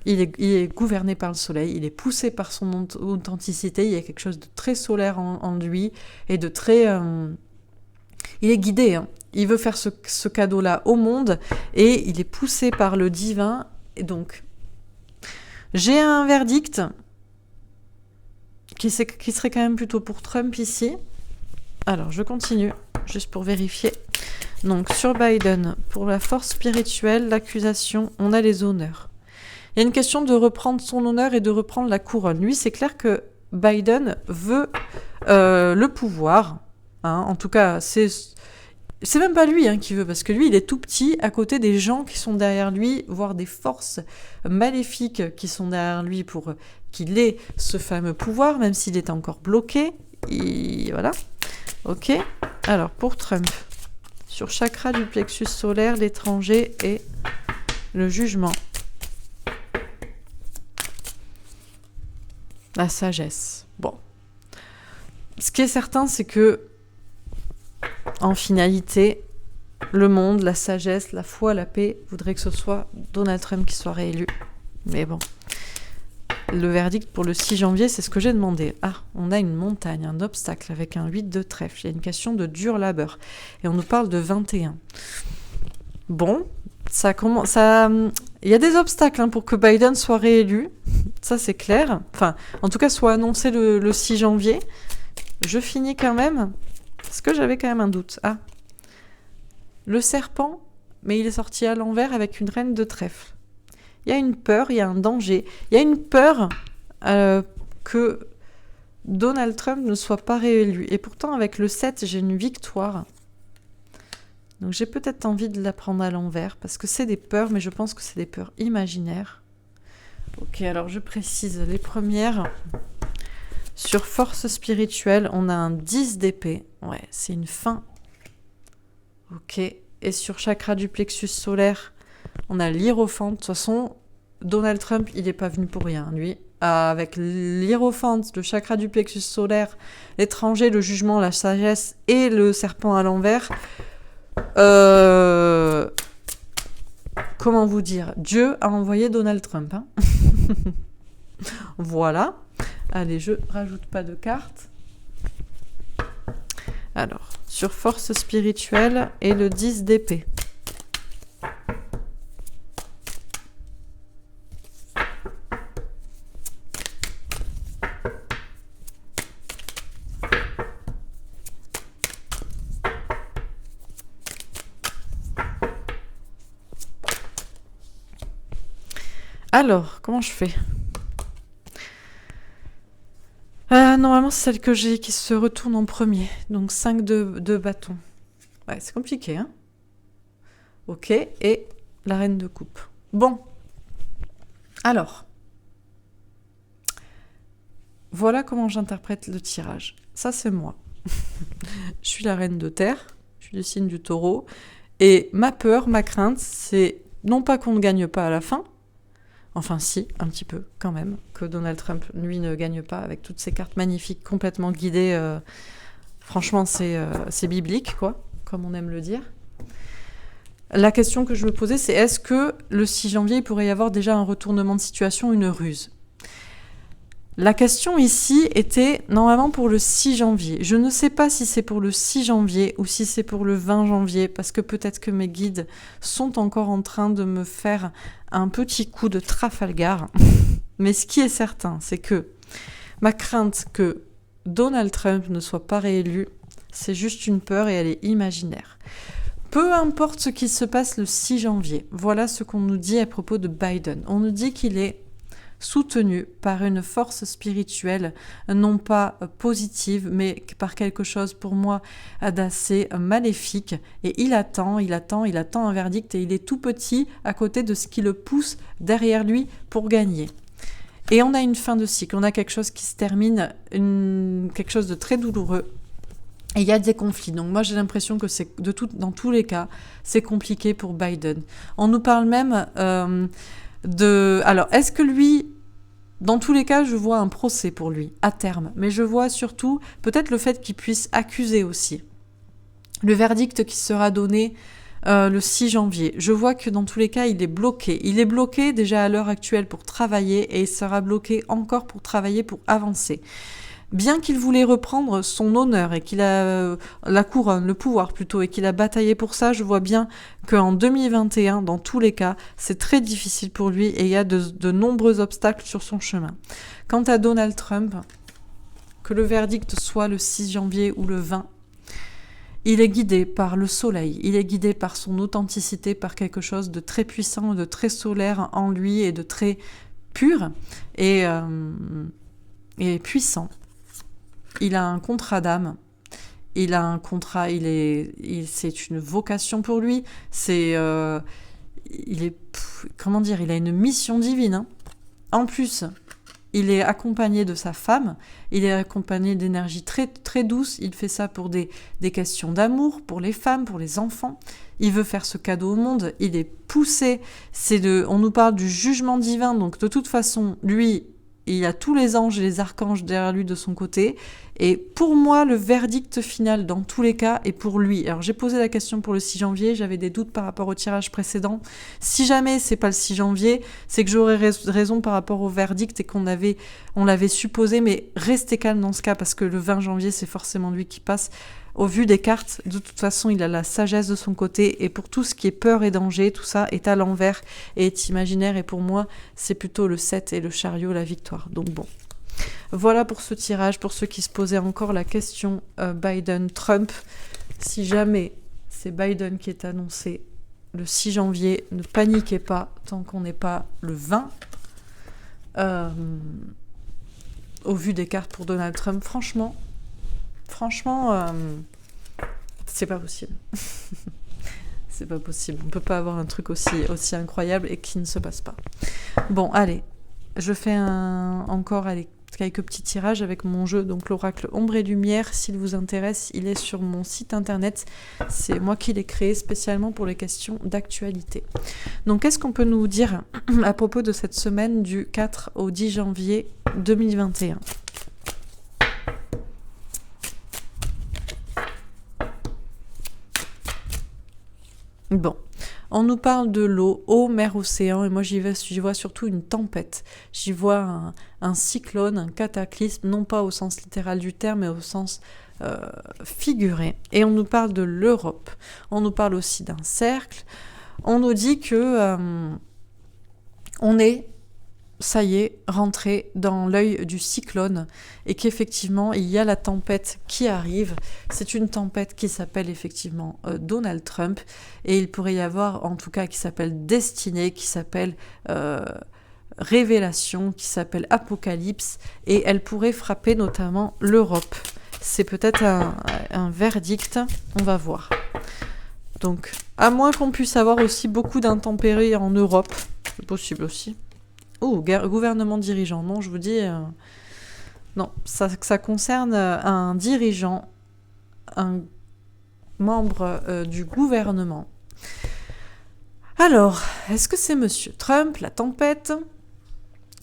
il est gouverné par le soleil, il est poussé par son authenticité, il y a quelque chose de très solaire en lui, et de très... il est guidé, hein. Il veut faire ce cadeau-là au monde, et il est poussé par le divin, et donc... J'ai un verdict qui serait quand même plutôt pour Trump ici. Alors, je continue, juste pour vérifier. Donc, sur Biden, pour la force spirituelle, l'accusation, on a les honneurs. Il y a une question de reprendre son honneur et de reprendre la couronne. Lui, c'est clair que Biden veut le pouvoir. En tout cas, c'est même pas lui qui veut, parce que lui, il est tout petit à côté des gens qui sont derrière lui, voire des forces maléfiques qui sont derrière lui pour qu'il ait ce fameux pouvoir, même s'il est encore bloqué. Voilà. Ok. Alors, pour Trump, sur chakra du plexus solaire, l'étranger et le jugement. La sagesse. Bon. Ce qui est certain, c'est que, en finalité, le monde, la sagesse, la foi, la paix, voudrait que ce soit Donald Trump qui soit réélu. Mais bon. Le verdict pour le 6 janvier, c'est ce que j'ai demandé. Ah, on a une montagne, un obstacle avec un 8 de trèfle. Il y a une question de dur labeur. Et on nous parle de 21. Bon, ça commence. Il y a des obstacles pour que Biden soit réélu. Ça, c'est clair. Enfin, en tout cas, soit annoncé le 6 janvier. Je finis quand même. Parce que j'avais quand même un doute. Ah. Le serpent, mais il est sorti à l'envers avec une reine de trèfle. Il y a une peur, il y a un danger. Il y a une peur que Donald Trump ne soit pas réélu. Et pourtant, avec le 7, j'ai une victoire. Donc j'ai peut-être envie de la prendre à l'envers, parce que c'est des peurs, mais je pense que c'est des peurs imaginaires. Ok, alors je précise les premières. Sur force spirituelle, on a un 10 d'épée. Ouais, c'est une fin. Ok, et sur chakra du plexus solaire, on a l'hiérophante. De toute façon, Donald Trump, il n'est pas venu pour rien, lui. Avec l'hiérophante, le chakra du plexus solaire, l'étranger, le jugement, la sagesse et le serpent à l'envers. Comment vous dire? Dieu a envoyé Donald Trump. Voilà. Allez, je rajoute pas de cartes. Alors, sur force spirituelle et le 10 d'épée. Alors, comment je fais? Normalement, c'est celle que j'ai qui se retourne en premier. Donc 5 de bâton. Ouais, c'est compliqué, hein? Ok, et la reine de coupe. Bon. Alors. Voilà comment j'interprète le tirage. Ça, c'est moi. Je suis la reine de terre. Je suis du signe du taureau. Et ma peur, ma crainte, c'est non pas qu'on ne gagne pas à la fin. Enfin si, un petit peu quand même, que Donald Trump, lui, ne gagne pas avec toutes ces cartes magnifiques, complètement guidées. Franchement, c'est biblique, quoi, comme on aime le dire. La question que je me posais, c'est est-ce que le 6 janvier, il pourrait y avoir déjà un retournement de situation, une ruse? La question ici était normalement pour le 6 janvier. Je ne sais pas si c'est pour le 6 janvier ou si c'est pour le 20 janvier, parce que peut-être que mes guides sont encore en train de me faire un petit coup de Trafalgar. Mais ce qui est certain, c'est que ma crainte que Donald Trump ne soit pas réélu, c'est juste une peur et elle est imaginaire. Peu importe ce qui se passe le 6 janvier, voilà ce qu'on nous dit à propos de Biden. On nous dit qu'il est soutenu par une force spirituelle, non pas positive, mais par quelque chose pour moi d'assez maléfique. Et il attend un verdict et il est tout petit à côté de ce qui le pousse derrière lui pour gagner. Et on a une fin de cycle, on a quelque chose qui se termine, quelque chose de très douloureux. Et il y a des conflits. Donc moi j'ai l'impression que dans tous les cas, c'est compliqué pour Biden. On nous parle même alors, est-ce que lui, dans tous les cas, je vois un procès pour lui, à terme. Mais je vois surtout, peut-être le fait qu'il puisse accuser aussi. Le verdict qui sera donné le 6 janvier. Je vois que dans tous les cas, il est bloqué. Il est bloqué déjà à l'heure actuelle pour travailler et il sera bloqué encore pour travailler, pour avancer. Bien qu'il voulait reprendre son honneur et qu'il a la couronne, le pouvoir plutôt, et qu'il a bataillé pour ça, je vois bien qu'en 2021, dans tous les cas, c'est très difficile pour lui et il y a de nombreux obstacles sur son chemin. Quant à Donald Trump, que le verdict soit le 6 janvier ou le 20, il est guidé par le soleil, il est guidé par son authenticité, par quelque chose de très puissant, de très solaire en lui et de très pur et puissant. Il a un contrat d'âme, il a un contrat, c'est une vocation pour lui, il a une mission divine. Hein. En plus, il est accompagné de sa femme, il est accompagné d'énergie très, très douce, il fait ça pour des questions d'amour, pour les femmes, pour les enfants. Il veut faire ce cadeau au monde, il est poussé, on nous parle du jugement divin, donc de toute façon, lui, il y a tous les anges et les archanges derrière lui de son côté. Et pour moi, le verdict final, dans tous les cas, est pour lui. Alors, j'ai posé la question pour le 6 janvier. J'avais des doutes par rapport au tirage précédent. Si jamais c'est pas le 6 janvier, c'est que j'aurais raison par rapport au verdict et on l'avait supposé. Mais restez calme dans ce cas parce que le 20 janvier, c'est forcément lui qui passe. Au vu des cartes, de toute façon, il a la sagesse de son côté. Et pour tout ce qui est peur et danger, tout ça est à l'envers et est imaginaire. Et pour moi, c'est plutôt le 7 et le chariot, la victoire. Donc bon. Voilà pour ce tirage, pour ceux qui se posaient encore la question Biden-Trump. Si jamais c'est Biden qui est annoncé le 6 janvier, ne paniquez pas tant qu'on n'est pas le 20. Au vu des cartes pour Donald Trump, franchement, c'est pas possible. C'est pas possible. On peut pas avoir un truc aussi incroyable et qui ne se passe pas. Bon, allez. Je fais encore quelques petits tirages avec mon jeu, donc l'oracle Ombre et Lumière. S'il vous intéresse, il est sur mon site internet. C'est moi qui l'ai créé spécialement pour les questions d'actualité. Donc, qu'est-ce qu'on peut nous dire à propos de cette semaine du 4 au 10 janvier 2021 ? Bon. On nous parle de l'eau, eau, mer, océan, et moi j'y vois surtout une tempête. J'y vois un cyclone, un cataclysme, non pas au sens littéral du terme, mais au sens figuré. Et on nous parle de l'Europe. On nous parle aussi d'un cercle. On nous dit que on est, ça y est, rentré dans l'œil du cyclone et qu'effectivement, il y a la tempête qui arrive. C'est une tempête qui s'appelle effectivement Donald Trump et il pourrait y avoir, en tout cas, qui s'appelle Destinée, qui s'appelle Révélation, qui s'appelle Apocalypse et elle pourrait frapper notamment l'Europe. C'est peut-être un verdict, on va voir. Donc, à moins qu'on puisse avoir aussi beaucoup d'intempéries en Europe, c'est possible aussi. Oh, gouvernement dirigeant. Non, je vous dis... non, ça concerne un dirigeant, un membre du gouvernement. Alors, est-ce que c'est Monsieur Trump, la tempête ?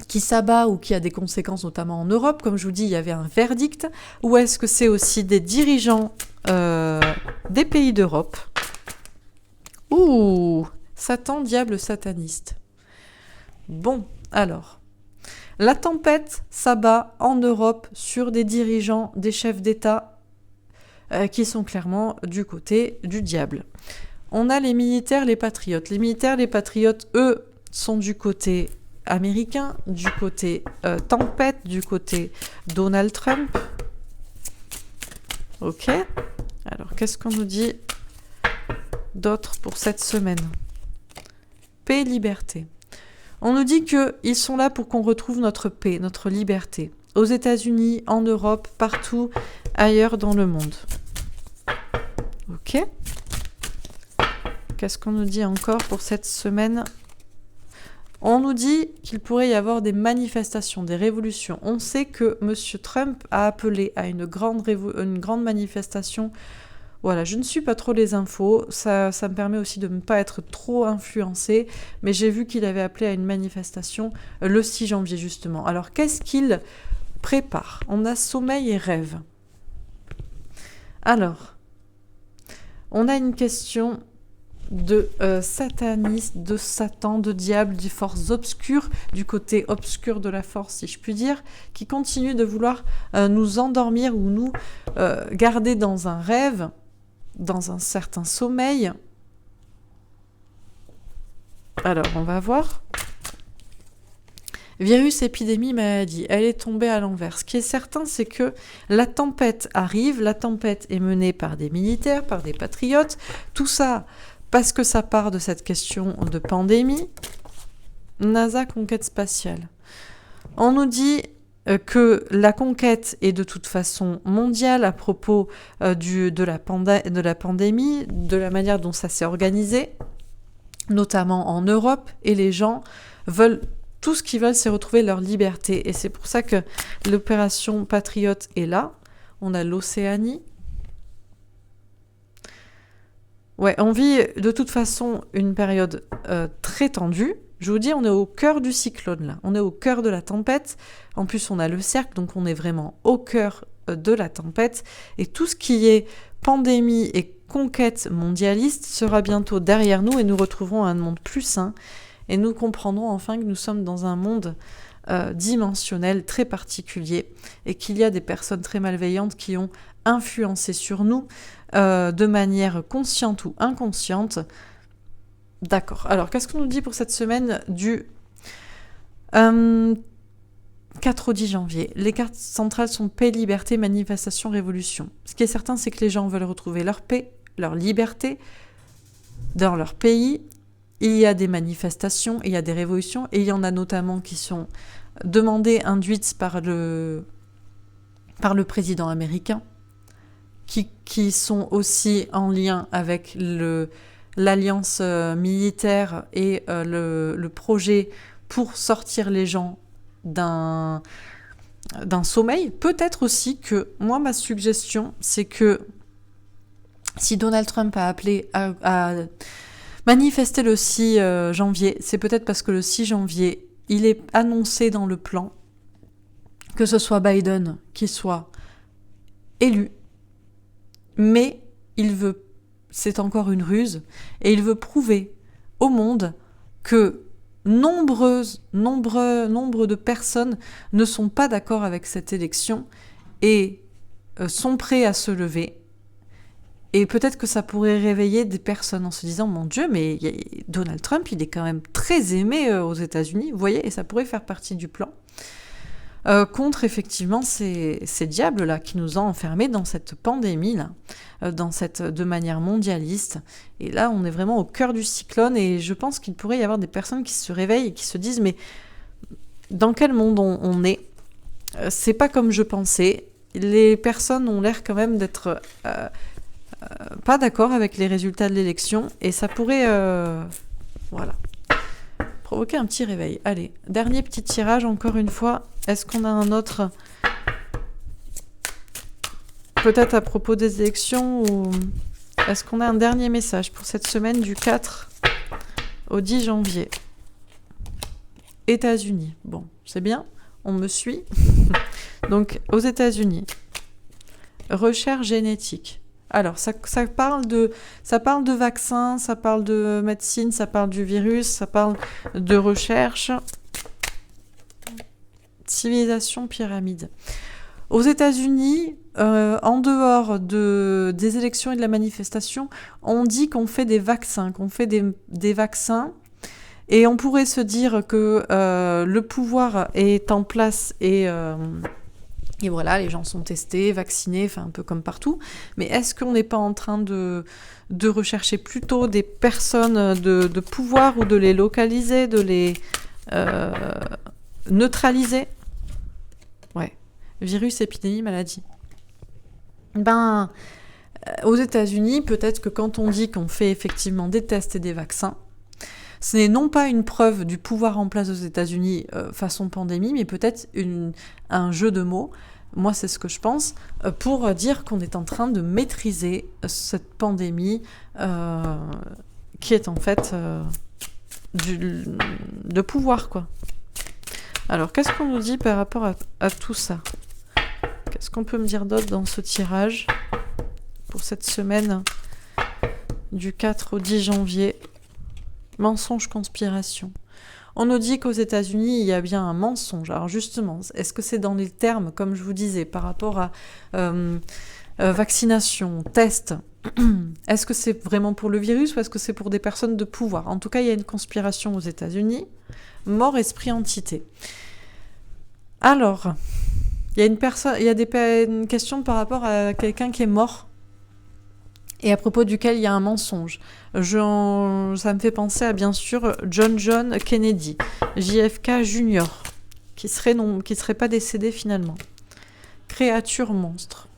qui s'abat ou qui a des conséquences notamment en Europe, comme je vous dis, il y avait un verdict, ou est-ce que c'est aussi des dirigeants des pays d'Europe? Ouh, Satan, diable sataniste. Bon, alors, la tempête s'abat en Europe sur des dirigeants, des chefs d'État qui sont clairement du côté du diable. On a les militaires, les patriotes. Les militaires, les patriotes, eux, sont du côté américain, du côté tempête, du côté Donald Trump. Ok. Alors, qu'est-ce qu'on nous dit d'autre pour cette semaine? Paix et liberté. On nous dit qu'ils sont là pour qu'on retrouve notre paix, notre liberté. Aux États-Unis, en Europe, partout ailleurs dans le monde. Ok. Qu'est-ce qu'on nous dit encore pour cette semaine? On nous dit qu'il pourrait y avoir des manifestations, des révolutions. On sait que M. Trump a appelé à une grande manifestation. Voilà, je ne suis pas trop les infos, ça me permet aussi de ne pas être trop influencée, mais j'ai vu qu'il avait appelé à une manifestation le 6 janvier justement. Alors qu'est-ce qu'il prépare? On a sommeil et rêve. Alors, on a une question de sataniste, de Satan, de diable, des forces obscures, du côté obscur de la force, si je puis dire, qui continue de vouloir nous endormir ou nous garder dans un rêve, dans un certain sommeil. Alors, on va voir. Virus, épidémie, maladie. Elle est tombée à l'envers. Ce qui est certain, c'est que la tempête arrive. La tempête est menée par des militaires, par des patriotes. Tout ça parce que ça part de cette question de pandémie. NASA, conquête spatiale. On nous dit que la conquête est de toute façon mondiale à propos de la pandémie, de la manière dont ça s'est organisé, notamment en Europe, et les gens veulent, tout ce qu'ils veulent, c'est retrouver leur liberté. Et c'est pour ça que l'opération Patriote est là. On a l'Océanie. Ouais, on vit de toute façon une période très tendue. Je vous dis, on est au cœur du cyclone, là. On est au cœur de la tempête. En plus, on a le cercle, donc on est vraiment au cœur de la tempête. Et tout ce qui est pandémie et conquête mondialiste sera bientôt derrière nous et nous retrouverons un monde plus sain. Et nous comprendrons enfin que nous sommes dans un monde dimensionnel très particulier et qu'il y a des personnes très malveillantes qui ont influencé sur nous de manière consciente ou inconsciente. D'accord. Alors, qu'est-ce qu'on nous dit pour cette semaine du 4 au 10 janvier? Les cartes centrales sont paix, liberté, manifestation, révolution. Ce qui est certain, c'est que les gens veulent retrouver leur paix, leur liberté dans leur pays. Il y a des manifestations, il y a des révolutions, et il y en a notamment qui sont demandées, induites par le président américain, qui sont aussi en lien avec l'alliance militaire et le projet pour sortir les gens d'un sommeil. Peut-être aussi que, moi, ma suggestion, c'est que si Donald Trump a appelé à manifester le 6 janvier, c'est peut-être parce que le 6 janvier, il est annoncé dans le plan que ce soit Biden qui soit élu, mais c'est encore une ruse, et il veut prouver au monde que nombre de personnes ne sont pas d'accord avec cette élection et sont prêts à se lever. Et peut-être que ça pourrait réveiller des personnes en se disant « Mon Dieu, mais Donald Trump, il est quand même très aimé aux États-Unis. » Vous voyez, et ça pourrait faire partie du plan. Contre, effectivement, ces diables-là qui nous ont enfermés dans cette pandémie-là, de manière mondialiste. Et là, on est vraiment au cœur du cyclone et je pense qu'il pourrait y avoir des personnes qui se réveillent et qui se disent « Mais dans quel monde on est ? C'est pas comme je pensais. Les personnes ont l'air quand même d'être... pas d'accord avec les résultats de l'élection et ça pourrait provoquer un petit réveil. Allez, dernier petit tirage encore une fois. Est-ce qu'on a un autre peut-être à propos des élections ou est-ce qu'on a un dernier message pour cette semaine du 4 au 10 janvier? États-Unis. Bon, c'est bien, on me suit. Donc, aux États-Unis, recherche génétique. Alors, ça parle de vaccins, ça parle de médecine, ça parle du virus, ça parle de recherche. Civilisation pyramide. Aux États-Unis, en dehors des élections et de la manifestation, on dit qu'on fait des vaccins, des vaccins. Et on pourrait se dire que le pouvoir est en place et voilà, les gens sont testés, vaccinés, enfin un peu comme partout. Mais est-ce qu'on n'est pas en train de rechercher plutôt des personnes de pouvoir ou de les localiser, de les neutraliser ? Ouais. Virus, épidémie, maladie. Aux États-Unis, peut-être que quand on dit qu'on fait effectivement des tests et des vaccins, ce n'est non pas une preuve du pouvoir en place aux États-Unis façon pandémie, mais peut-être un jeu de mots, moi c'est ce que je pense, pour dire qu'on est en train de maîtriser cette pandémie qui est en fait de pouvoir, quoi. Alors, qu'est-ce qu'on nous dit par rapport à tout ça ? Qu'est-ce qu'on peut me dire d'autre dans ce tirage pour cette semaine du 4 au 10 janvier ? Mensonge, conspiration. On nous dit qu'aux États-Unis, il y a bien un mensonge. Alors justement, est-ce que c'est dans les termes, comme je vous disais, par rapport à vaccination, test ? Est-ce que c'est vraiment pour le virus ou est-ce que c'est pour des personnes de pouvoir ? En tout cas, il y a une conspiration aux États-Unis. Mort, esprit, entité. Alors, il y a une question par rapport à quelqu'un qui est mort et à propos duquel il y a un mensonge. Ça me fait penser à, bien sûr, John Kennedy, JFK Junior, qui serait pas décédé finalement. Créature monstre.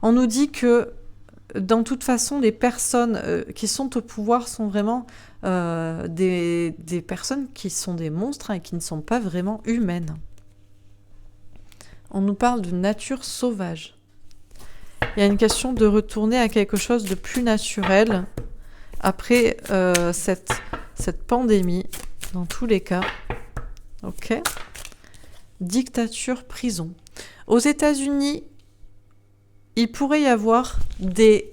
On nous dit que, dans toute façon, les personnes qui sont au pouvoir sont vraiment des personnes qui sont des monstres et qui ne sont pas vraiment humaines. On nous parle de nature sauvage. Il y a une question de retourner à quelque chose de plus naturel après cette pandémie, dans tous les cas. Ok. Dictature, prison. Aux États-Unis, il pourrait y avoir des...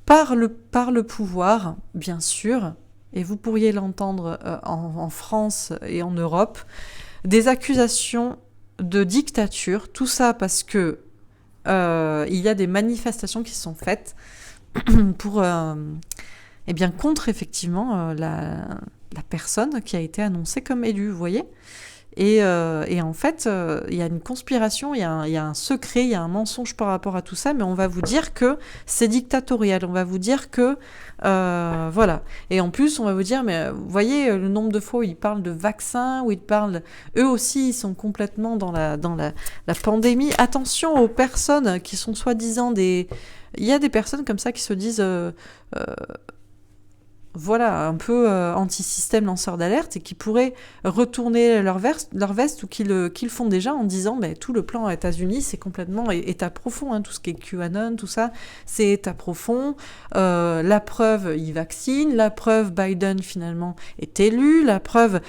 par le pouvoir, bien sûr, et vous pourriez l'entendre en France et en Europe, des accusations de dictature, tout ça parce que il y a des manifestations qui sont faites pour, contre effectivement la personne qui a été annoncée comme élue, vous voyez ? Et en fait, il y a une conspiration, il y a un secret, il y a un mensonge par rapport à tout ça, mais on va vous dire que c'est dictatorial, on va vous dire que... voilà. Et en plus, on va vous dire, mais vous voyez le nombre de fois où ils parlent de vaccins, où ils parlent... Eux aussi, ils sont complètement dans la pandémie. Attention aux personnes qui sont soi-disant des... Il y a des personnes comme ça qui se disent... voilà, un peu anti-système lanceur d'alerte et qui pourraient retourner leur veste ou qui le font déjà en disant tout le plan États-Unis, c'est complètement état profond, hein, tout ce qui est QAnon, tout ça, c'est état profond. La preuve, il vaccine, la preuve, Biden finalement est élu, la preuve,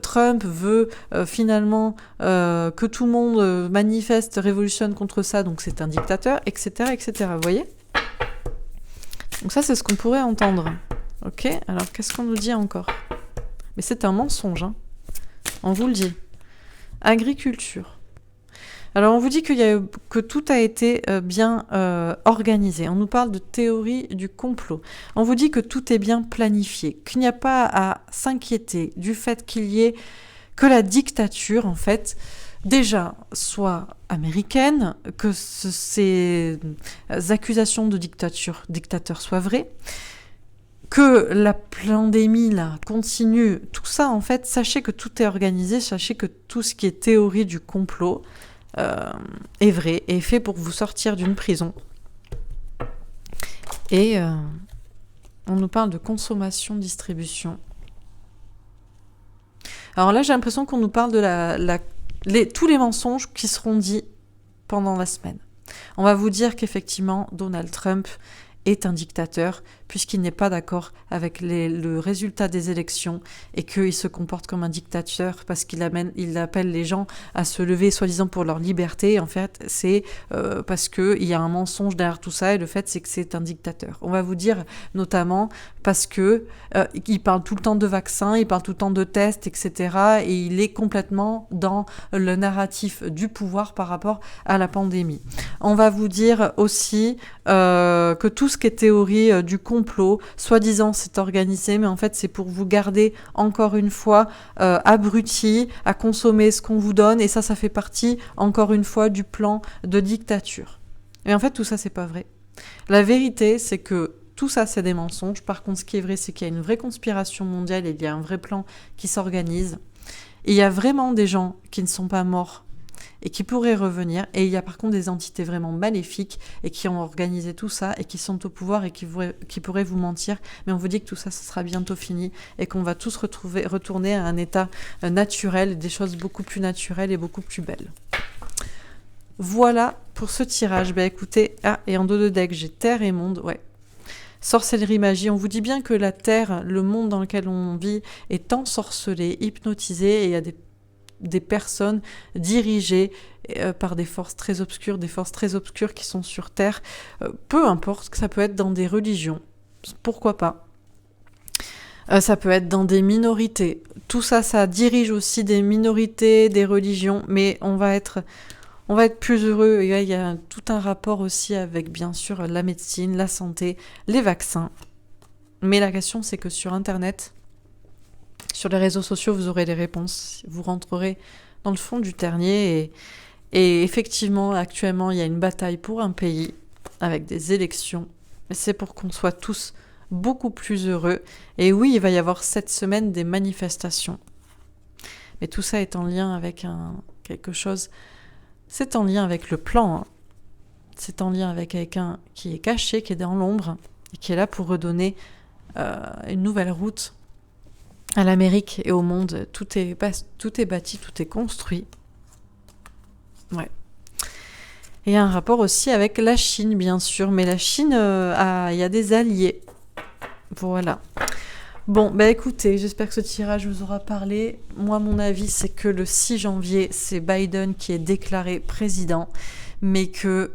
Trump veut finalement que tout le monde manifeste, révolutionne contre ça, donc c'est un dictateur, etc., etc. Vous voyez ? Donc ça, c'est ce qu'on pourrait entendre. Ok, alors qu'est-ce qu'on nous dit encore ? Mais c'est un mensonge, hein. On vous le dit. Agriculture. Alors on vous dit que tout a été bien organisé. On nous parle de théorie du complot. On vous dit que tout est bien planifié, qu'il n'y a pas à s'inquiéter du fait qu'il y ait que la dictature, en fait, déjà soit américaine, que ces accusations de dictateur soient vraies, que la pandémie là continue, tout ça en fait, sachez que tout est organisé, sachez que tout ce qui est théorie du complot est vrai, est fait pour vous sortir d'une prison. Et on nous parle de consommation, distribution. Alors là, j'ai l'impression qu'on nous parle de tous les mensonges qui seront dits pendant la semaine. On va vous dire qu'effectivement, Donald Trump est un dictateur, puisqu'il n'est pas d'accord avec le résultat des élections et qu'il se comporte comme un dictateur parce qu'il appelle les gens à se lever soi-disant pour leur liberté. En fait, c'est parce qu'il y a un mensonge derrière tout ça, et le fait, c'est que c'est un dictateur. On va vous dire notamment parce que il parle tout le temps de vaccins, il parle tout le temps de tests, etc. Et il est complètement dans le narratif du pouvoir par rapport à la pandémie. On va vous dire aussi que tout ce qui est théorie du complot, soi-disant c'est organisé, mais en fait c'est pour vous garder encore une fois abrutis à consommer ce qu'on vous donne, et ça fait partie encore une fois du plan de dictature. Et en fait tout ça c'est pas vrai. La vérité c'est que tout ça, c'est des mensonges. Par contre, ce qui est vrai, c'est qu'il y a une vraie conspiration mondiale et il y a un vrai plan qui s'organise. Et il y a vraiment des gens qui ne sont pas morts et qui pourraient revenir. Et il y a par contre des entités vraiment maléfiques et qui ont organisé tout ça et qui sont au pouvoir et qui pourraient vous mentir. Mais on vous dit que tout ça, ce sera bientôt fini et qu'on va tous retourner à un état naturel, des choses beaucoup plus naturelles et beaucoup plus belles. Voilà pour ce tirage. Ben écoutez, et en dos de deck, j'ai Terre et Monde, ouais. Sorcellerie, magie, on vous dit bien que la Terre, le monde dans lequel on vit, est ensorcelé, hypnotisé, et il y a des personnes dirigées par des forces très obscures qui sont sur Terre. Peu importe, que ça peut être dans des religions, pourquoi pas. Ça peut être dans des minorités. Tout ça, ça dirige aussi des minorités, des religions, mais on va être plus heureux. Et là, il y a tout un rapport aussi avec, bien sûr, la médecine, la santé, les vaccins. Mais la question, c'est que sur Internet, sur les réseaux sociaux, vous aurez les réponses. Vous rentrerez dans le fond du terrier. Et effectivement, actuellement, il y a une bataille pour un pays avec des élections. Et c'est pour qu'on soit tous beaucoup plus heureux. Et oui, il va y avoir cette semaine des manifestations. Mais tout ça est en lien avec quelque chose... C'est en lien avec le plan, hein. C'est en lien avec quelqu'un qui est caché, qui est dans l'ombre, et qui est là pour redonner une nouvelle route à l'Amérique et au monde. Tout est bâti, tout est construit. Ouais. Et il y a un rapport aussi avec la Chine, bien sûr, mais la Chine, il y a des alliés. Voilà. Bon, écoutez, j'espère que ce tirage vous aura parlé. Moi, mon avis, c'est que le 6 janvier, c'est Biden qui est déclaré président, mais que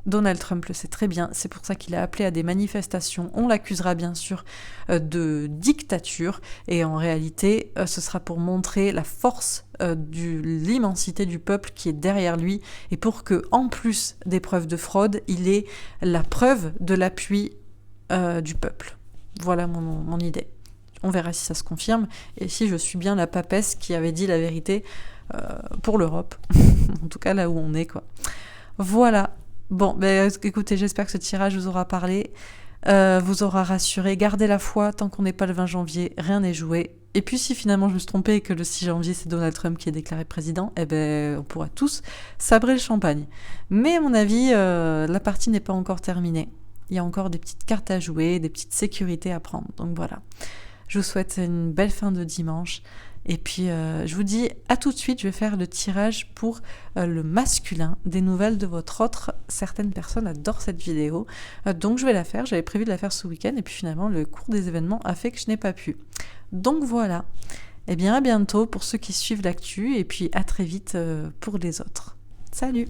Donald Trump le sait très bien. C'est pour ça qu'il a appelé à des manifestations. On l'accusera bien sûr de dictature, et en réalité, ce sera pour montrer la force l'immensité du peuple qui est derrière lui, et pour que, en plus des preuves de fraude, il ait la preuve de l'appui du peuple. Voilà mon idée. On verra si ça se confirme, et si je suis bien la papesse qui avait dit la vérité pour l'Europe. En tout cas, là où on est, quoi. Voilà. Bon, écoutez, j'espère que ce tirage vous aura parlé, vous aura rassuré. Gardez la foi, tant qu'on n'est pas le 20 janvier, rien n'est joué. Et puis si finalement je me suis trompée et que le 6 janvier c'est Donald Trump qui est déclaré président, on pourra tous sabrer le champagne. Mais à mon avis, la partie n'est pas encore terminée. Il y a encore des petites cartes à jouer, des petites sécurités à prendre. Donc voilà. Je vous souhaite une belle fin de dimanche. Et puis, je vous dis à tout de suite. Je vais faire le tirage pour le masculin, des nouvelles de votre autre. Certaines personnes adorent cette vidéo. Donc, je vais la faire. J'avais prévu de la faire ce week-end. Et puis, finalement, le cours des événements a fait que je n'ai pas pu. Donc, voilà. Eh bien, à bientôt pour ceux qui suivent l'actu. Et puis, à très vite pour les autres. Salut!